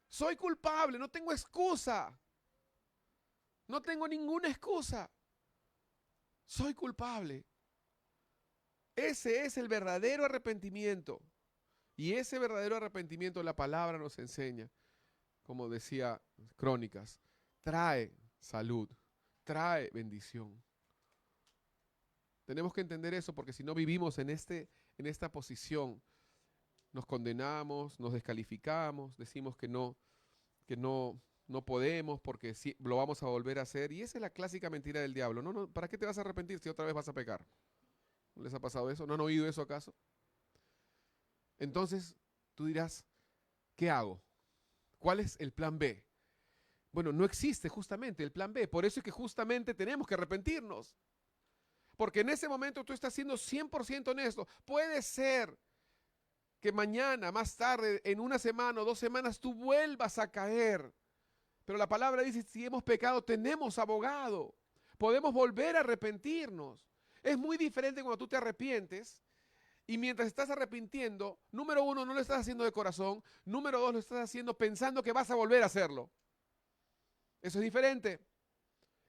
[SPEAKER 1] Soy culpable, no tengo excusa. No tengo ninguna excusa. Soy culpable. Ese es el verdadero arrepentimiento. Y ese verdadero arrepentimiento la palabra nos enseña, como decía Crónicas, trae salud, trae bendición. Tenemos que entender eso porque si no vivimos en esta posición, nos condenamos, nos descalificamos, decimos que no podemos porque sí, lo vamos a volver a hacer. Y esa es la clásica mentira del diablo. No, ¿para qué te vas a arrepentir si otra vez vas a pecar? ¿No les ha pasado eso? ¿No han oído eso acaso? Entonces, tú dirás, ¿qué hago? ¿Cuál es el plan B? Bueno, no existe justamente el plan B. Por eso es que justamente tenemos que arrepentirnos. Porque en ese momento tú estás siendo 100% honesto. Puede ser que mañana, más tarde, en una semana o 2 semanas, tú vuelvas a caer. Pero la palabra dice, si hemos pecado, tenemos abogado. Podemos volver a arrepentirnos. Es muy diferente cuando tú te arrepientes y mientras estás arrepintiendo, número 1, no lo estás haciendo de corazón. Número 2, lo estás haciendo pensando que vas a volver a hacerlo. Eso es diferente.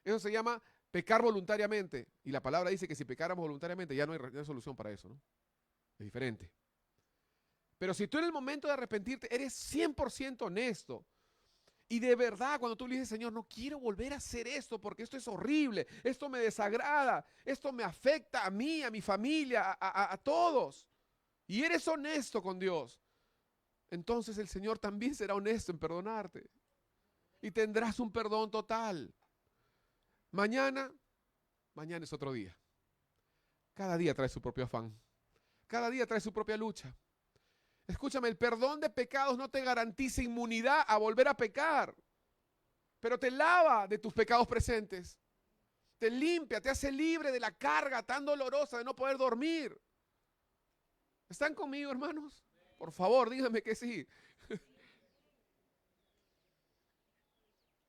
[SPEAKER 1] Eso se llama pecar voluntariamente. Y la palabra dice que si pecáramos voluntariamente ya no hay solución para eso, ¿no? Es diferente. Pero si tú en el momento de arrepentirte eres 100% honesto y de verdad cuando tú le dices, Señor, no quiero volver a hacer esto porque esto es horrible, esto me desagrada, esto me afecta a mí, a mi familia, a todos. Y eres honesto con Dios. Entonces el Señor también será honesto en perdonarte. Y tendrás un perdón total. Mañana es otro día. Cada día trae su propio afán. Cada día trae su propia lucha. Escúchame, el perdón de pecados no te garantiza inmunidad a volver a pecar, pero te lava de tus pecados presentes. Te limpia, te hace libre de la carga tan dolorosa de no poder dormir. ¿Están conmigo, hermanos? Por favor, díganme que sí.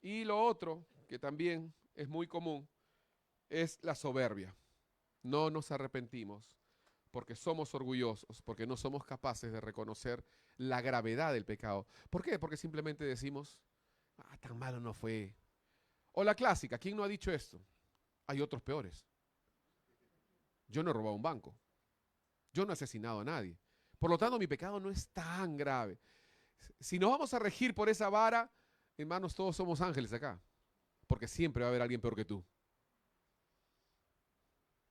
[SPEAKER 1] Y lo otro, que también es muy común, es la soberbia. No nos arrepentimos porque somos orgullosos, porque no somos capaces de reconocer la gravedad del pecado. ¿Por qué? Porque simplemente decimos, tan malo no fue. O la clásica, ¿quién no ha dicho esto? Hay otros peores. Yo no he robado un banco. Yo no he asesinado a nadie. Por lo tanto, mi pecado no es tan grave. Si nos vamos a regir por esa vara, hermanos, todos somos ángeles acá. Porque siempre va a haber alguien peor que tú.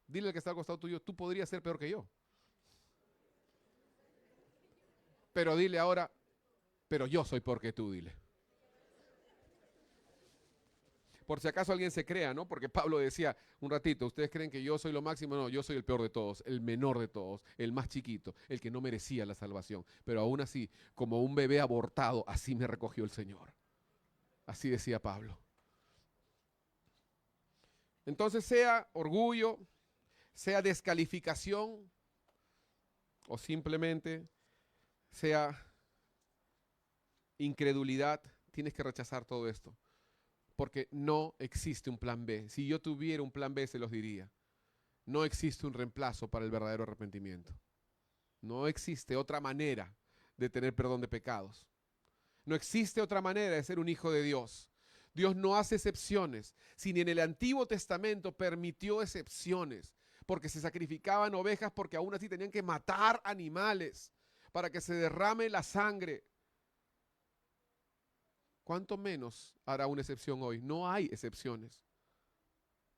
[SPEAKER 1] Dile al que está al costado tuyo, tú podrías ser peor que yo. Pero dile ahora, pero yo soy peor que tú, dile. Por si acaso alguien se crea, ¿no? Porque Pablo decía un ratito, ¿ustedes creen que yo soy lo máximo? No, yo soy el peor de todos, el menor de todos, el más chiquito, el que no merecía la salvación. Pero aún así, como un bebé abortado, así me recogió el Señor. Así decía Pablo. Entonces, sea orgullo, sea descalificación o simplemente sea incredulidad, tienes que rechazar todo esto. Porque no existe un plan B. Si yo tuviera un plan B, se los diría. No existe un reemplazo para el verdadero arrepentimiento. No existe otra manera de tener perdón de pecados. No existe otra manera de ser un hijo de Dios. Dios no hace excepciones. Si ni en el Antiguo Testamento permitió excepciones, porque se sacrificaban ovejas, porque aún así tenían que matar animales para que se derrame la sangre. ¿Cuánto menos hará una excepción hoy? No hay excepciones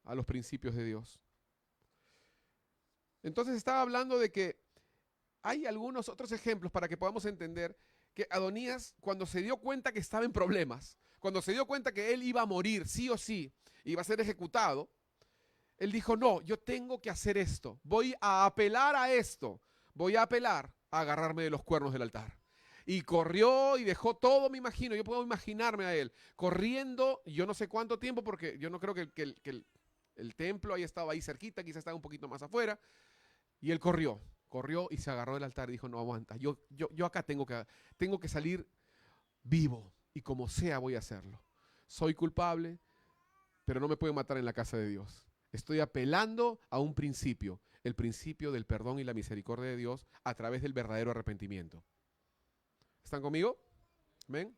[SPEAKER 1] a los principios de Dios. Entonces estaba hablando de que hay algunos otros ejemplos para que podamos entender que Adonías, cuando se dio cuenta que estaba en problemas, cuando se dio cuenta que él iba a morir sí o sí, iba a ser ejecutado, él dijo, no, yo tengo que hacer esto, voy a apelar a esto, voy a apelar a agarrarme de los cuernos del altar. Y corrió y dejó todo, me imagino, yo puedo imaginarme a él, corriendo, yo no sé cuánto tiempo, porque yo no creo que el templo haya estado ahí cerquita, quizás estaba un poquito más afuera, y él corrió y se agarró del altar y dijo, no aguanta, yo acá tengo que salir vivo, y como sea voy a hacerlo. Soy culpable, pero no me pueden matar en la casa de Dios. Estoy apelando a un principio, el principio del perdón y la misericordia de Dios a través del verdadero arrepentimiento. ¿Están conmigo? ¿Ven?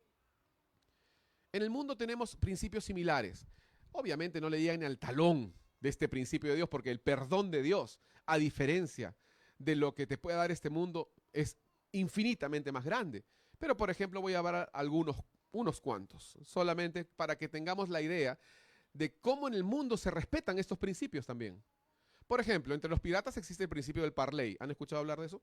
[SPEAKER 1] En el mundo tenemos principios similares. Obviamente no le llegan al talón de este principio de Dios, porque el perdón de Dios, a diferencia de lo que te puede dar este mundo, es infinitamente más grande. Pero, por ejemplo, voy a dar unos cuantos, solamente para que tengamos la idea de cómo en el mundo se respetan estos principios también. Por ejemplo, entre los piratas existe el principio del parley. ¿Han escuchado hablar de eso?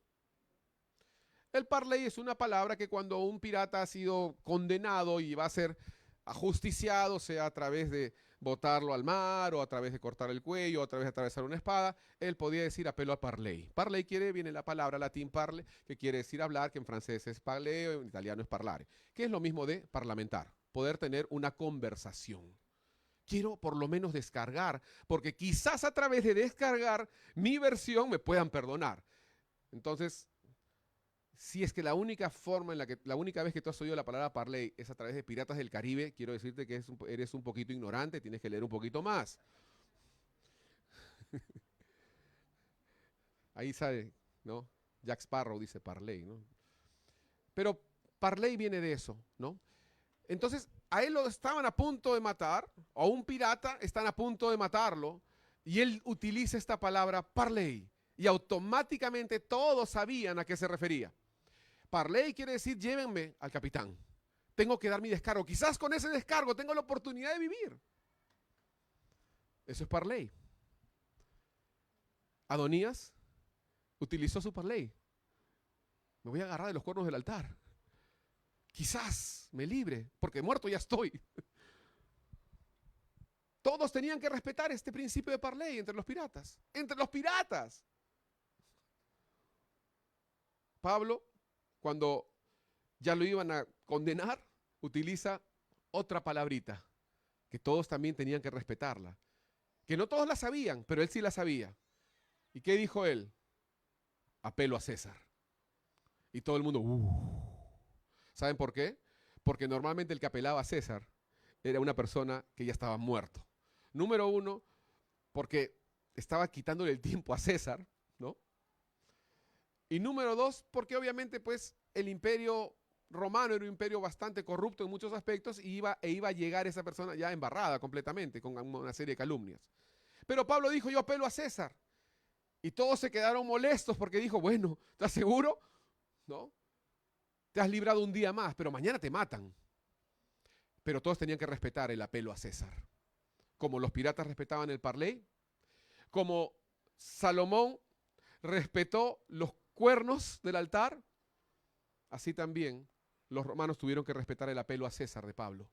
[SPEAKER 1] El parley es una palabra que cuando un pirata ha sido condenado y va a ser ajusticiado, sea a través de botarlo al mar, o a través de cortar el cuello, o a través de atravesar una espada, él podía decir apelo a parley. Parley viene la palabra latín parle, que quiere decir hablar, que en francés es parler, en italiano es parlare, que es lo mismo de parlamentar, poder tener una conversación. Quiero por lo menos descargar, porque quizás a través de descargar mi versión me puedan perdonar. Entonces, si es que la única vez que tú has oído la palabra parley es a través de Piratas del Caribe, quiero decirte que eres un poquito ignorante, tienes que leer un poquito más. Ahí sale, ¿no? Jack Sparrow dice parley, ¿no? Pero parley viene de eso, ¿no? Entonces, a él lo estaban a punto de matar, o a un pirata están a punto de matarlo, y él utiliza esta palabra parley, y automáticamente todos sabían a qué se refería. Parley quiere decir llévenme al capitán. Tengo que dar mi descargo. Quizás con ese descargo tengo la oportunidad de vivir. Eso es parley. Adonías utilizó su parley. Me voy a agarrar de los cuernos del altar. Quizás me libre, porque muerto ya estoy. Todos tenían que respetar este principio de parley entre los piratas. ¡Entre los piratas! Pablo, cuando ya lo iban a condenar, utiliza otra palabrita, que todos también tenían que respetarla. Que no todos la sabían, pero él sí la sabía. ¿Y qué dijo él? Apelo a César. Y todo el mundo, ¿saben por qué? Porque normalmente el que apelaba a César era una persona que ya estaba muerto. Número uno, porque estaba quitándole el tiempo a César, ¿no? Y número dos, porque obviamente pues el imperio romano era un imperio bastante corrupto en muchos aspectos y iba a llegar esa persona ya embarrada completamente con una serie de calumnias. Pero Pablo dijo, yo apelo a César. Y todos se quedaron molestos porque dijo, bueno, ¿estás seguro? ¿No? Te has librado un día más, pero mañana te matan. Pero todos tenían que respetar el apelo a César. Como los piratas respetaban el parley, como Salomón respetó los cuernos del altar, así también los romanos tuvieron que respetar el apelo a César de Pablo.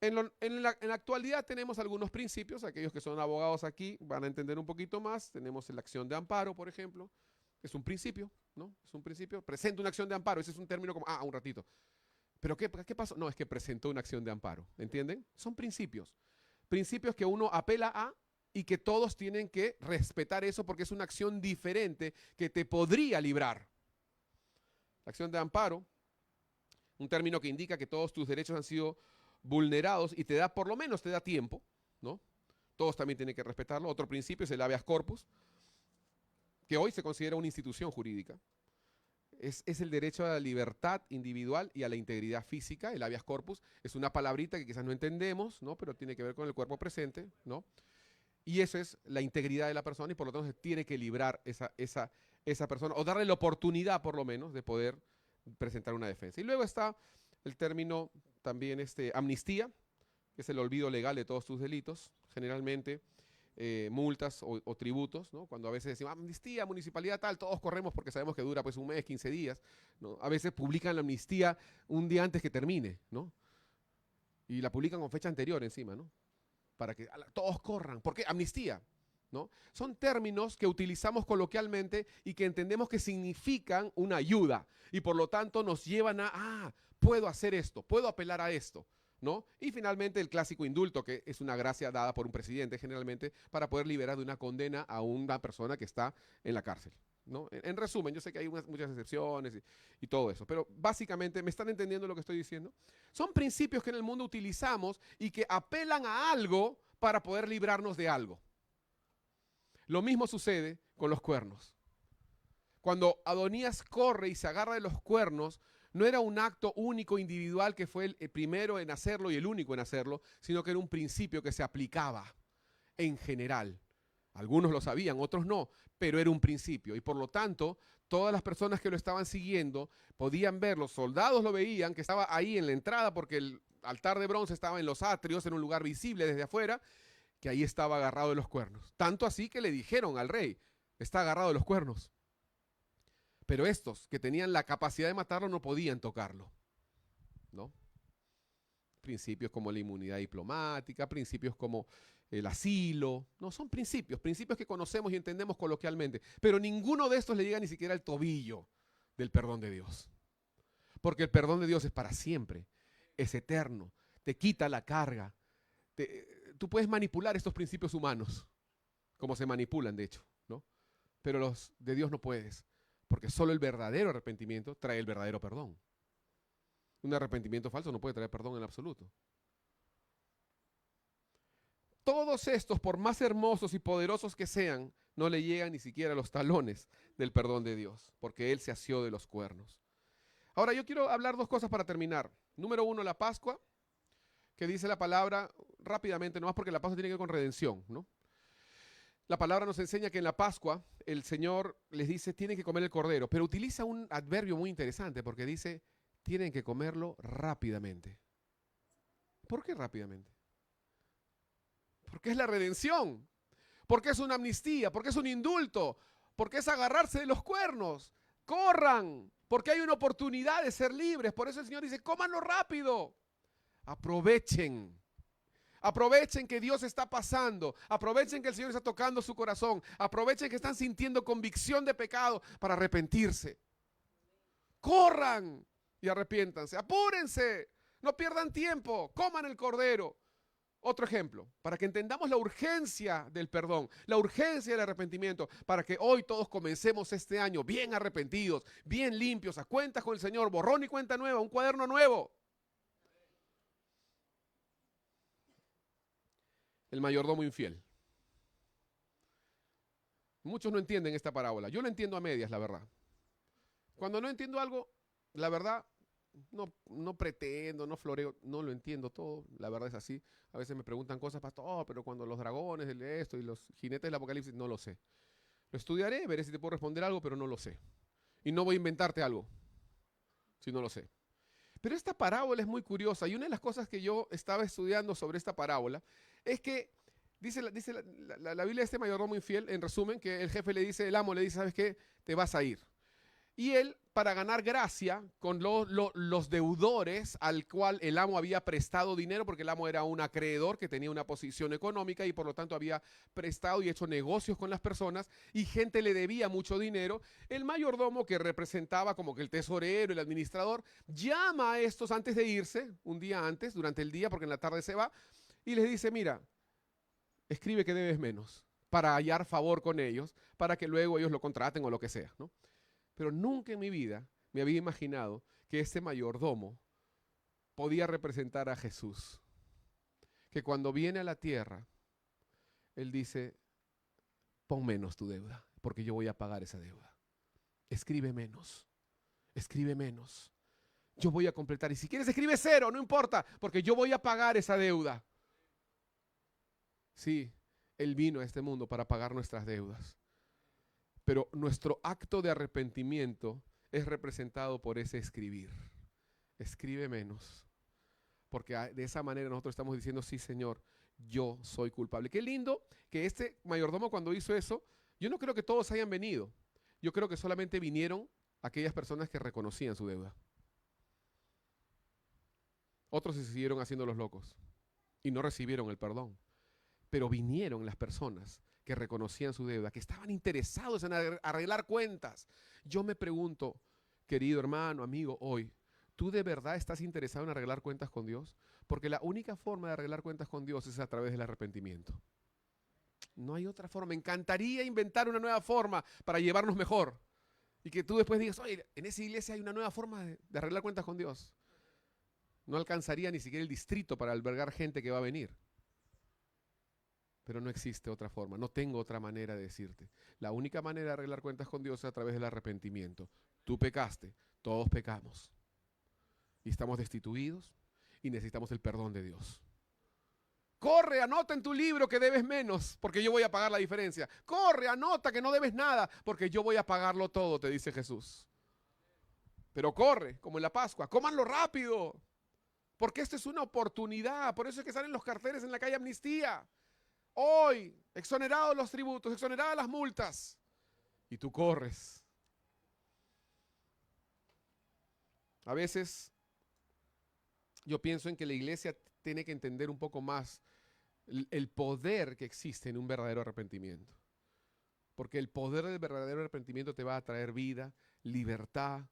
[SPEAKER 1] En la actualidad tenemos algunos principios, aquellos que son abogados aquí van a entender un poquito más. Tenemos la acción de amparo, por ejemplo, es un principio, ¿no? Es un principio, presenta una acción de amparo, ese es un término como, un ratito. ¿Pero qué pasó? No, es que presentó una acción de amparo, ¿entienden? Son principios, principios que uno apela a y que todos tienen que respetar eso porque es una acción diferente que te podría librar. La acción de amparo, un término que indica que todos tus derechos han sido vulnerados y te da, por lo menos te da tiempo, ¿no? Todos también tienen que respetarlo. Otro principio es el habeas corpus, que hoy se considera una institución jurídica. Es el derecho a la libertad individual y a la integridad física. El habeas corpus es una palabrita que quizás no entendemos, ¿no? Pero tiene que ver con el cuerpo presente, ¿no? Y eso es la integridad de la persona y por lo tanto se tiene que librar esa persona o darle la oportunidad por lo menos de poder presentar una defensa. Y luego está el término también amnistía, que es el olvido legal de todos tus delitos, generalmente multas o tributos, ¿no? Cuando a veces decimos amnistía, municipalidad tal, todos corremos porque sabemos que dura pues un mes, 15 días, ¿no? A veces publican la amnistía un día antes que termine, ¿no? Y la publican con fecha anterior encima, ¿no? Para que todos corran. ¿Por qué? Amnistía, ¿no? Son términos que utilizamos coloquialmente y que entendemos que significan una ayuda y por lo tanto nos llevan puedo hacer esto, puedo apelar a esto, ¿no? Y finalmente el clásico indulto, que es una gracia dada por un presidente generalmente para poder liberar de una condena a una persona que está en la cárcel, ¿no? En resumen, yo sé que hay muchas excepciones y todo eso, pero básicamente, ¿me están entendiendo lo que estoy diciendo? Son principios que en el mundo utilizamos y que apelan a algo para poder librarnos de algo. Lo mismo sucede con los cuernos. Cuando Adonías corre y se agarra de los cuernos, no era un acto único, individual, que fue el primero en hacerlo y el único en hacerlo, sino que era un principio que se aplicaba en general. Algunos lo sabían, otros no, pero era un principio. Y por lo tanto, todas las personas que lo estaban siguiendo podían ver, los soldados lo veían, que estaba ahí en la entrada, porque el altar de bronce estaba en los atrios, en un lugar visible desde afuera, que ahí estaba agarrado de los cuernos. Tanto así que le dijeron al rey, está agarrado de los cuernos. Pero estos que tenían la capacidad de matarlo no podían tocarlo, ¿no? Principios como la inmunidad diplomática, principios como el asilo, no, son principios que conocemos y entendemos coloquialmente, pero ninguno de estos le llega ni siquiera al tobillo del perdón de Dios. Porque el perdón de Dios es para siempre, es eterno, te quita la carga. Tú puedes manipular estos principios humanos, como se manipulan de hecho, ¿no? Pero los de Dios no puedes, porque solo el verdadero arrepentimiento trae el verdadero perdón. Un arrepentimiento falso no puede traer perdón en absoluto. Todos estos, por más hermosos y poderosos que sean, no le llegan ni siquiera a los talones del perdón de Dios, porque Él se asió de los cuernos. Ahora yo quiero hablar dos cosas para terminar. Número uno, la Pascua, que dice la palabra rápidamente, nomás porque la Pascua tiene que ver con redención, ¿no? La palabra nos enseña que en la Pascua el Señor les dice, tienen que comer el cordero, pero utiliza un adverbio muy interesante porque dice, tienen que comerlo rápidamente. ¿Por qué rápidamente? Porque es la redención, porque es una amnistía, porque es un indulto, porque es agarrarse de los cuernos. Corran, porque hay una oportunidad de ser libres. Por eso el Señor dice, cómanlo rápido. Aprovechen. Aprovechen que Dios está pasando. Aprovechen que el Señor está tocando su corazón. Aprovechen que están sintiendo convicción de pecado para arrepentirse. Corran y arrepiéntanse. Apúrense. No pierdan tiempo. Coman el cordero. Otro ejemplo, para que entendamos la urgencia del perdón, la urgencia del arrepentimiento, para que hoy todos comencemos este año bien arrepentidos, bien limpios, a cuentas con el Señor, borrón y cuenta nueva, un cuaderno nuevo. El mayordomo infiel. Muchos no entienden esta parábola. Yo lo entiendo a medias, la verdad. Cuando no entiendo algo, la verdad, no pretendo, no floreo, no lo entiendo todo. La verdad es así. A veces me preguntan cosas, pastor, pero cuando los dragones, esto y los jinetes del apocalipsis, no lo sé. Lo estudiaré, veré si te puedo responder algo, pero no lo sé. Y no voy a inventarte algo, si no lo sé. Pero esta parábola es muy curiosa y una de las cosas que yo estaba estudiando sobre esta parábola es que dice la Biblia de este mayordomo infiel, en resumen, que el jefe le dice, el amo le dice, ¿sabes qué? Te vas a ir. Y él, para ganar gracia con los deudores al cual el amo había prestado dinero, porque el amo era un acreedor que tenía una posición económica y por lo tanto había prestado y hecho negocios con las personas y gente le debía mucho dinero, el mayordomo, que representaba como que el tesorero, el administrador, llama a estos antes de irse, un día antes, durante el día, porque en la tarde se va, y les dice, mira, escribe que debes menos para hallar favor con ellos, para que luego ellos lo contraten o lo que sea, ¿no? Pero nunca en mi vida me había imaginado que este mayordomo podía representar a Jesús. Que cuando viene a la tierra, Él dice, pon menos tu deuda, porque yo voy a pagar esa deuda. Escribe menos, escribe menos. Yo voy a completar. Y si quieres escribe cero, no importa, porque yo voy a pagar esa deuda. Sí, Él vino a este mundo para pagar nuestras deudas. Pero nuestro acto de arrepentimiento es representado por ese escribir. Escribe menos. Porque de esa manera nosotros estamos diciendo, sí, Señor, yo soy culpable. Qué lindo que este mayordomo cuando hizo eso, yo no creo que todos hayan venido. Yo creo que solamente vinieron aquellas personas que reconocían su deuda. Otros se siguieron haciendo los locos y no recibieron el perdón. Pero vinieron las personas que reconocían su deuda, que estaban interesados en arreglar cuentas. Yo me pregunto, querido hermano, amigo, hoy, ¿tú de verdad estás interesado en arreglar cuentas con Dios? Porque la única forma de arreglar cuentas con Dios es a través del arrepentimiento. No hay otra forma. Me encantaría inventar una nueva forma para llevarnos mejor. Y que tú después digas, oye, en esa iglesia hay una nueva forma de arreglar cuentas con Dios. No alcanzaría ni siquiera el distrito para albergar gente que va a venir. Pero no existe otra forma. No tengo otra manera de decirte. La única manera de arreglar cuentas con Dios es a través del arrepentimiento. Tú pecaste, todos pecamos. Y estamos destituidos y necesitamos el perdón de Dios. Corre, anota en tu libro que debes menos, porque yo voy a pagar la diferencia. Corre, anota que no debes nada, porque yo voy a pagarlo todo, te dice Jesús. Pero corre, como en la Pascua, cómanlo rápido, porque esta es una oportunidad. Por eso es que salen los carteles en la calle Amnistía. Hoy, exonerados los tributos, exoneradas las multas. Y tú corres. A veces yo pienso en que la iglesia tiene que entender un poco más el poder que existe en un verdadero arrepentimiento. Porque el poder del verdadero arrepentimiento te va a traer vida, libertad,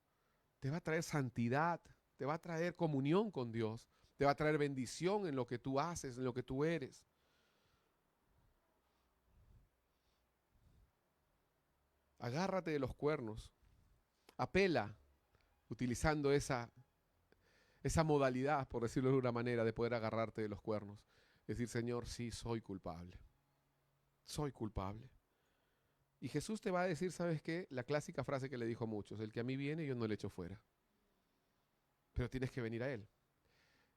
[SPEAKER 1] te va a traer santidad, te va a traer comunión con Dios, te va a traer bendición en lo que tú haces, en lo que tú eres. Agárrate de los cuernos, apela utilizando esa modalidad, por decirlo de una manera, de poder agarrarte de los cuernos. Decir, Señor, sí, soy culpable. Soy culpable. Y Jesús te va a decir, ¿sabes qué? La clásica frase que le dijo a muchos, el que a mí viene, yo no le echo fuera. Pero tienes que venir a Él.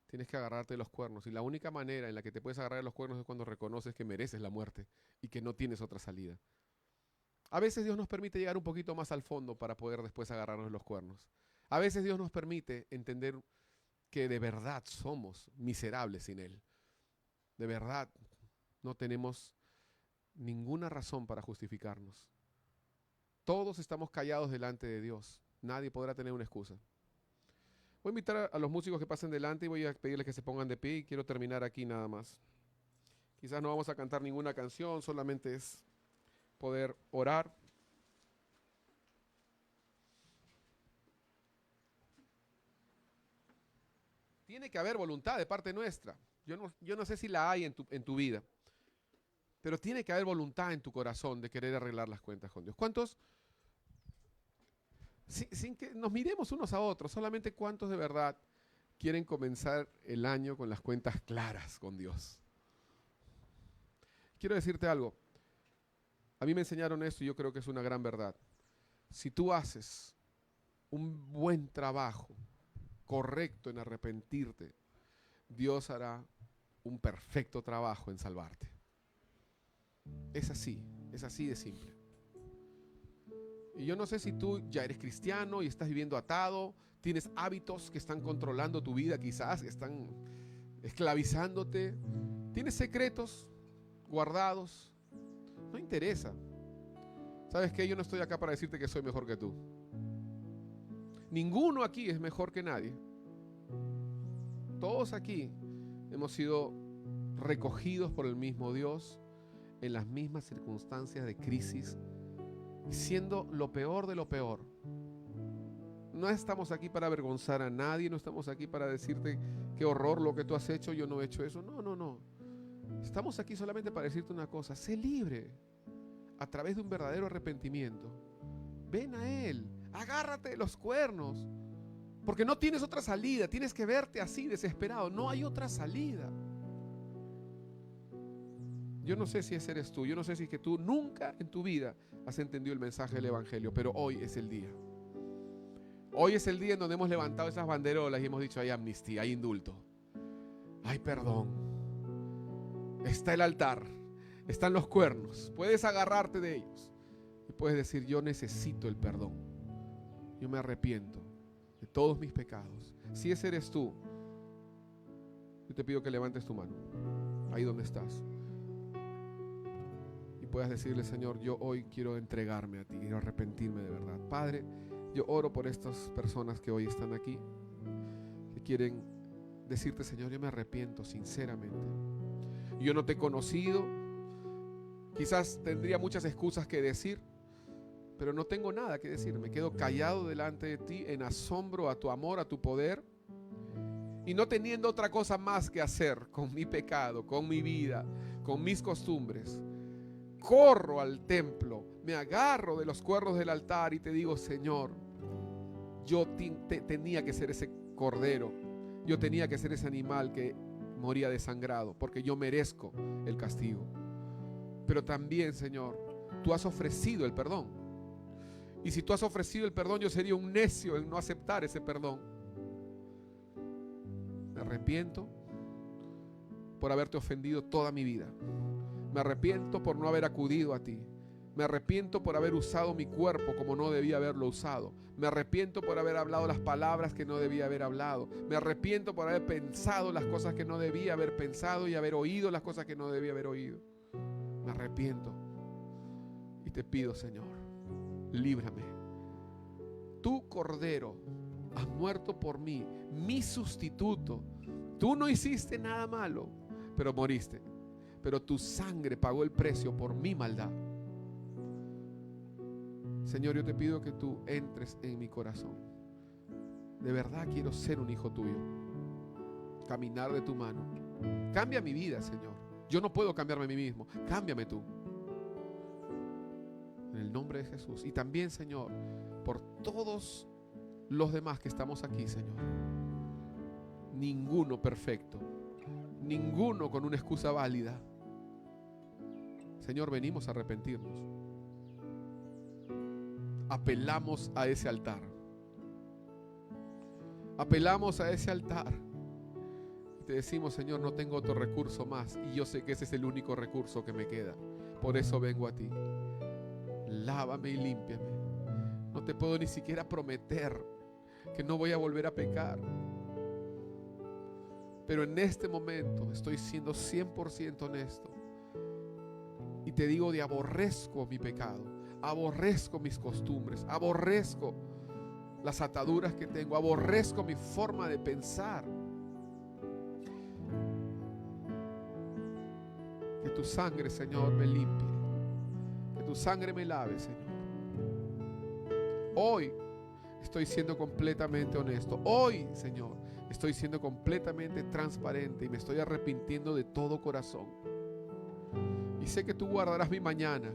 [SPEAKER 1] Tienes que agarrarte de los cuernos. Y la única manera en la que te puedes agarrar de los cuernos es cuando reconoces que mereces la muerte y que no tienes otra salida. A veces Dios nos permite llegar un poquito más al fondo para poder después agarrarnos de los cuernos. A veces Dios nos permite entender que de verdad somos miserables sin Él. De verdad no tenemos ninguna razón para justificarnos. Todos estamos callados delante de Dios. Nadie podrá tener una excusa. Voy a invitar a los músicos que pasen delante y voy a pedirles que se pongan de pie y quiero terminar aquí nada más. Quizás no vamos a cantar ninguna canción, solamente es poder orar. Tiene que haber voluntad de parte nuestra. Yo no sé si la hay en tu vida, pero tiene que haber voluntad en tu corazón de querer arreglar las cuentas con Dios. ¿Cuántos, sin que nos miremos unos a otros, solamente cuántos de verdad quieren comenzar el año con las cuentas claras con Dios? Quiero decirte algo. A mí me enseñaron esto y yo creo que es una gran verdad. Si tú haces un buen trabajo correcto en arrepentirte, Dios hará un perfecto trabajo en salvarte. Es así de simple. Y yo no sé si tú ya eres cristiano y estás viviendo atado, tienes hábitos que están controlando tu vida quizás, que están esclavizándote, tienes secretos guardados, no interesa. ¿Sabes qué? Yo no estoy acá para decirte que soy mejor que tú. Ninguno aquí es mejor que nadie. Todos aquí hemos sido recogidos por el mismo Dios en las mismas circunstancias de crisis, siendo lo peor de lo peor. No estamos aquí para avergonzar a nadie, no estamos aquí para decirte qué horror lo que tú has hecho, yo no he hecho eso. No. Estamos aquí solamente para decirte una cosa: sé libre a través de un verdadero arrepentimiento. Ven a Él, agárrate de los cuernos, porque no tienes otra salida. Tienes que verte así, desesperado. No hay otra salida. Yo no sé si ese eres tú. Yo no sé si es que tú nunca en tu vida has entendido el mensaje del Evangelio, pero hoy es el día. Hoy es el día en donde hemos levantado esas banderolas y hemos dicho: hay amnistía, hay indulto, hay perdón. Está el altar, están los cuernos. Puedes agarrarte de ellos y puedes decir: yo necesito el perdón. Yo me arrepiento de todos mis pecados. Si ese eres tú, yo te pido que levantes tu mano ahí donde estás y puedas decirle: Señor, yo hoy quiero entregarme a ti, quiero arrepentirme de verdad. Padre, yo oro por estas personas que hoy están aquí, que quieren decirte: Señor, yo me arrepiento sinceramente. Yo no te he conocido, quizás tendría muchas excusas que decir, pero no tengo nada que decir. Me quedo callado delante de ti en asombro a tu amor, a tu poder, y no teniendo otra cosa más que hacer con mi pecado, con mi vida, con mis costumbres. corro al templo, me agarro de los cuernos del altar y te digo, Señor, yo tenía que ser ese cordero, yo tenía que ser ese animal que moría desangrado, porque yo merezco el castigo. Pero también, Señor, tú has ofrecido el perdón. Y si tú has ofrecido el perdón, yo sería un necio en no aceptar ese perdón. Me arrepiento por haberte ofendido toda mi vida. Me arrepiento por no haber acudido a ti. Me arrepiento por haber usado mi cuerpo como no debía haberlo usado. Me arrepiento por haber hablado las palabras que no debía haber hablado. Me arrepiento por haber pensado las cosas que no debía haber pensado y haber oído las cosas que no debía haber oído. Me arrepiento y te pido, Señor, líbrame. Tu Cordero has muerto por mí, mi sustituto. Tú no hiciste nada malo, pero moriste. Pero tu sangre pagó el precio por mi maldad. Señor, yo te pido que tú entres en mi corazón. De verdad quiero ser un hijo tuyo. Caminar de tu mano. Cambia mi vida, Señor. Yo no puedo cambiarme a mí mismo. Cámbiame tú. En el nombre de Jesús. Y también, Señor, por todos los demás que estamos aquí, Señor. Ninguno perfecto. Ninguno con una excusa válida. Señor, venimos a arrepentirnos. Apelamos a ese altar. Apelamos a ese altar. Y te decimos, Señor, no tengo otro recurso más. Y yo sé que ese es el único recurso que me queda. Por eso vengo a ti. Lávame y límpiame. No te puedo ni siquiera prometer que no voy a volver a pecar. Pero en este momento estoy siendo 100% honesto. Y te digo, de aborrezco mi pecado. Aborrezco mis costumbres, aborrezco las ataduras que tengo, aborrezco mi forma de pensar. Que tu sangre, Señor, me limpie. Que tu sangre me lave, Señor. Hoy estoy siendo completamente honesto. Hoy, Señor, estoy siendo completamente transparente y me estoy arrepintiendo de todo corazón. Y sé que tú guardarás mi mañana.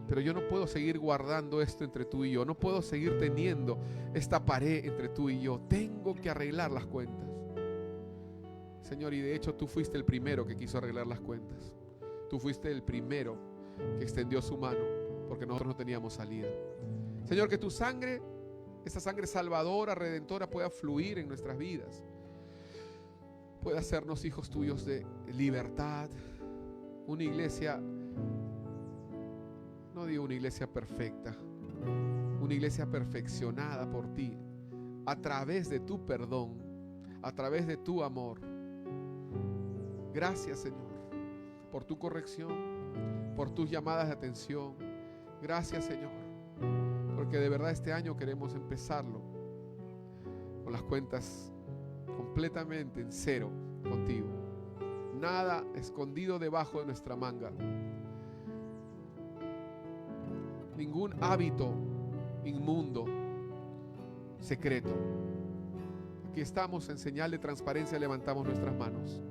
[SPEAKER 1] Pero yo no puedo seguir guardando esto entre tú y yo. No puedo seguir teniendo esta pared entre tú y yo. Tengo que arreglar las cuentas. Señor, y de hecho tú fuiste el primero que quiso arreglar las cuentas. Tú fuiste el primero que extendió su mano porque nosotros no teníamos salida. Señor, que tu sangre, esa sangre salvadora, redentora, pueda fluir en nuestras vidas. Pueda hacernos hijos tuyos de libertad. Una iglesia, no digo una iglesia perfecta, una iglesia perfeccionada por ti, a través de tu perdón, a través de tu amor. Gracias, Señor, por tu corrección, por tus llamadas de atención. Gracias, Señor, porque de verdad este año queremos empezarlo con las cuentas completamente en cero contigo. Nada escondido debajo de nuestra manga. Ningún hábito inmundo, secreto. Aquí estamos en señal de transparencia, levantamos nuestras manos.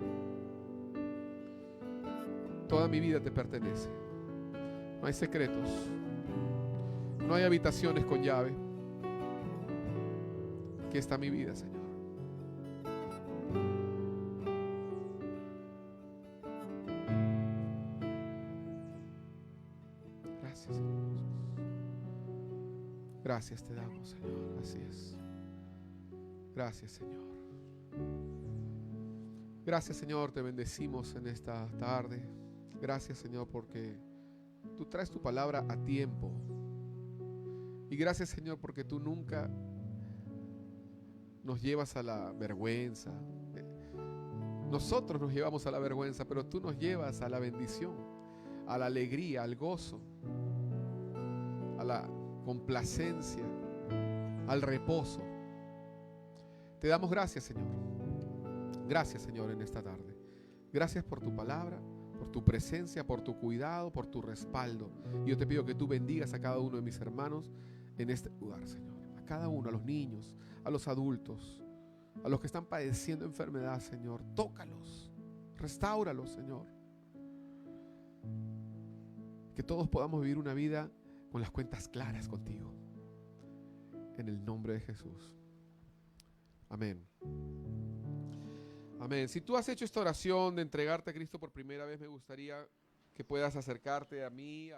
[SPEAKER 1] Toda mi vida te pertenece. No hay secretos. No hay habitaciones con llave. Aquí está mi vida, Señor. Gracias, Señor Jesús. Gracias te damos, Señor. Así es. Gracias, Señor. Gracias, Señor. Te bendecimos en esta tarde. Gracias, Señor, porque tú traes tu palabra a tiempo. Y gracias, Señor, porque tú nunca nos llevas a la vergüenza. Nosotros nos llevamos a la vergüenza, pero tú nos llevas a la bendición, a la alegría, al gozo, a la complacencia, al reposo. Te damos gracias, Señor. Gracias, Señor, en esta tarde. Gracias por tu palabra, por tu presencia, por tu cuidado, por tu respaldo. Y yo te pido que tú bendigas a cada uno de mis hermanos en este lugar, Señor. A cada uno, a los niños, a los adultos, a los que están padeciendo enfermedad, Señor. Tócalos, restáuralos, Señor. Que todos podamos vivir una vida con las cuentas claras contigo. En el nombre de Jesús. Amén. Amén. Si tú has hecho esta oración de entregarte a Cristo por primera vez, me gustaría que puedas acercarte a mí.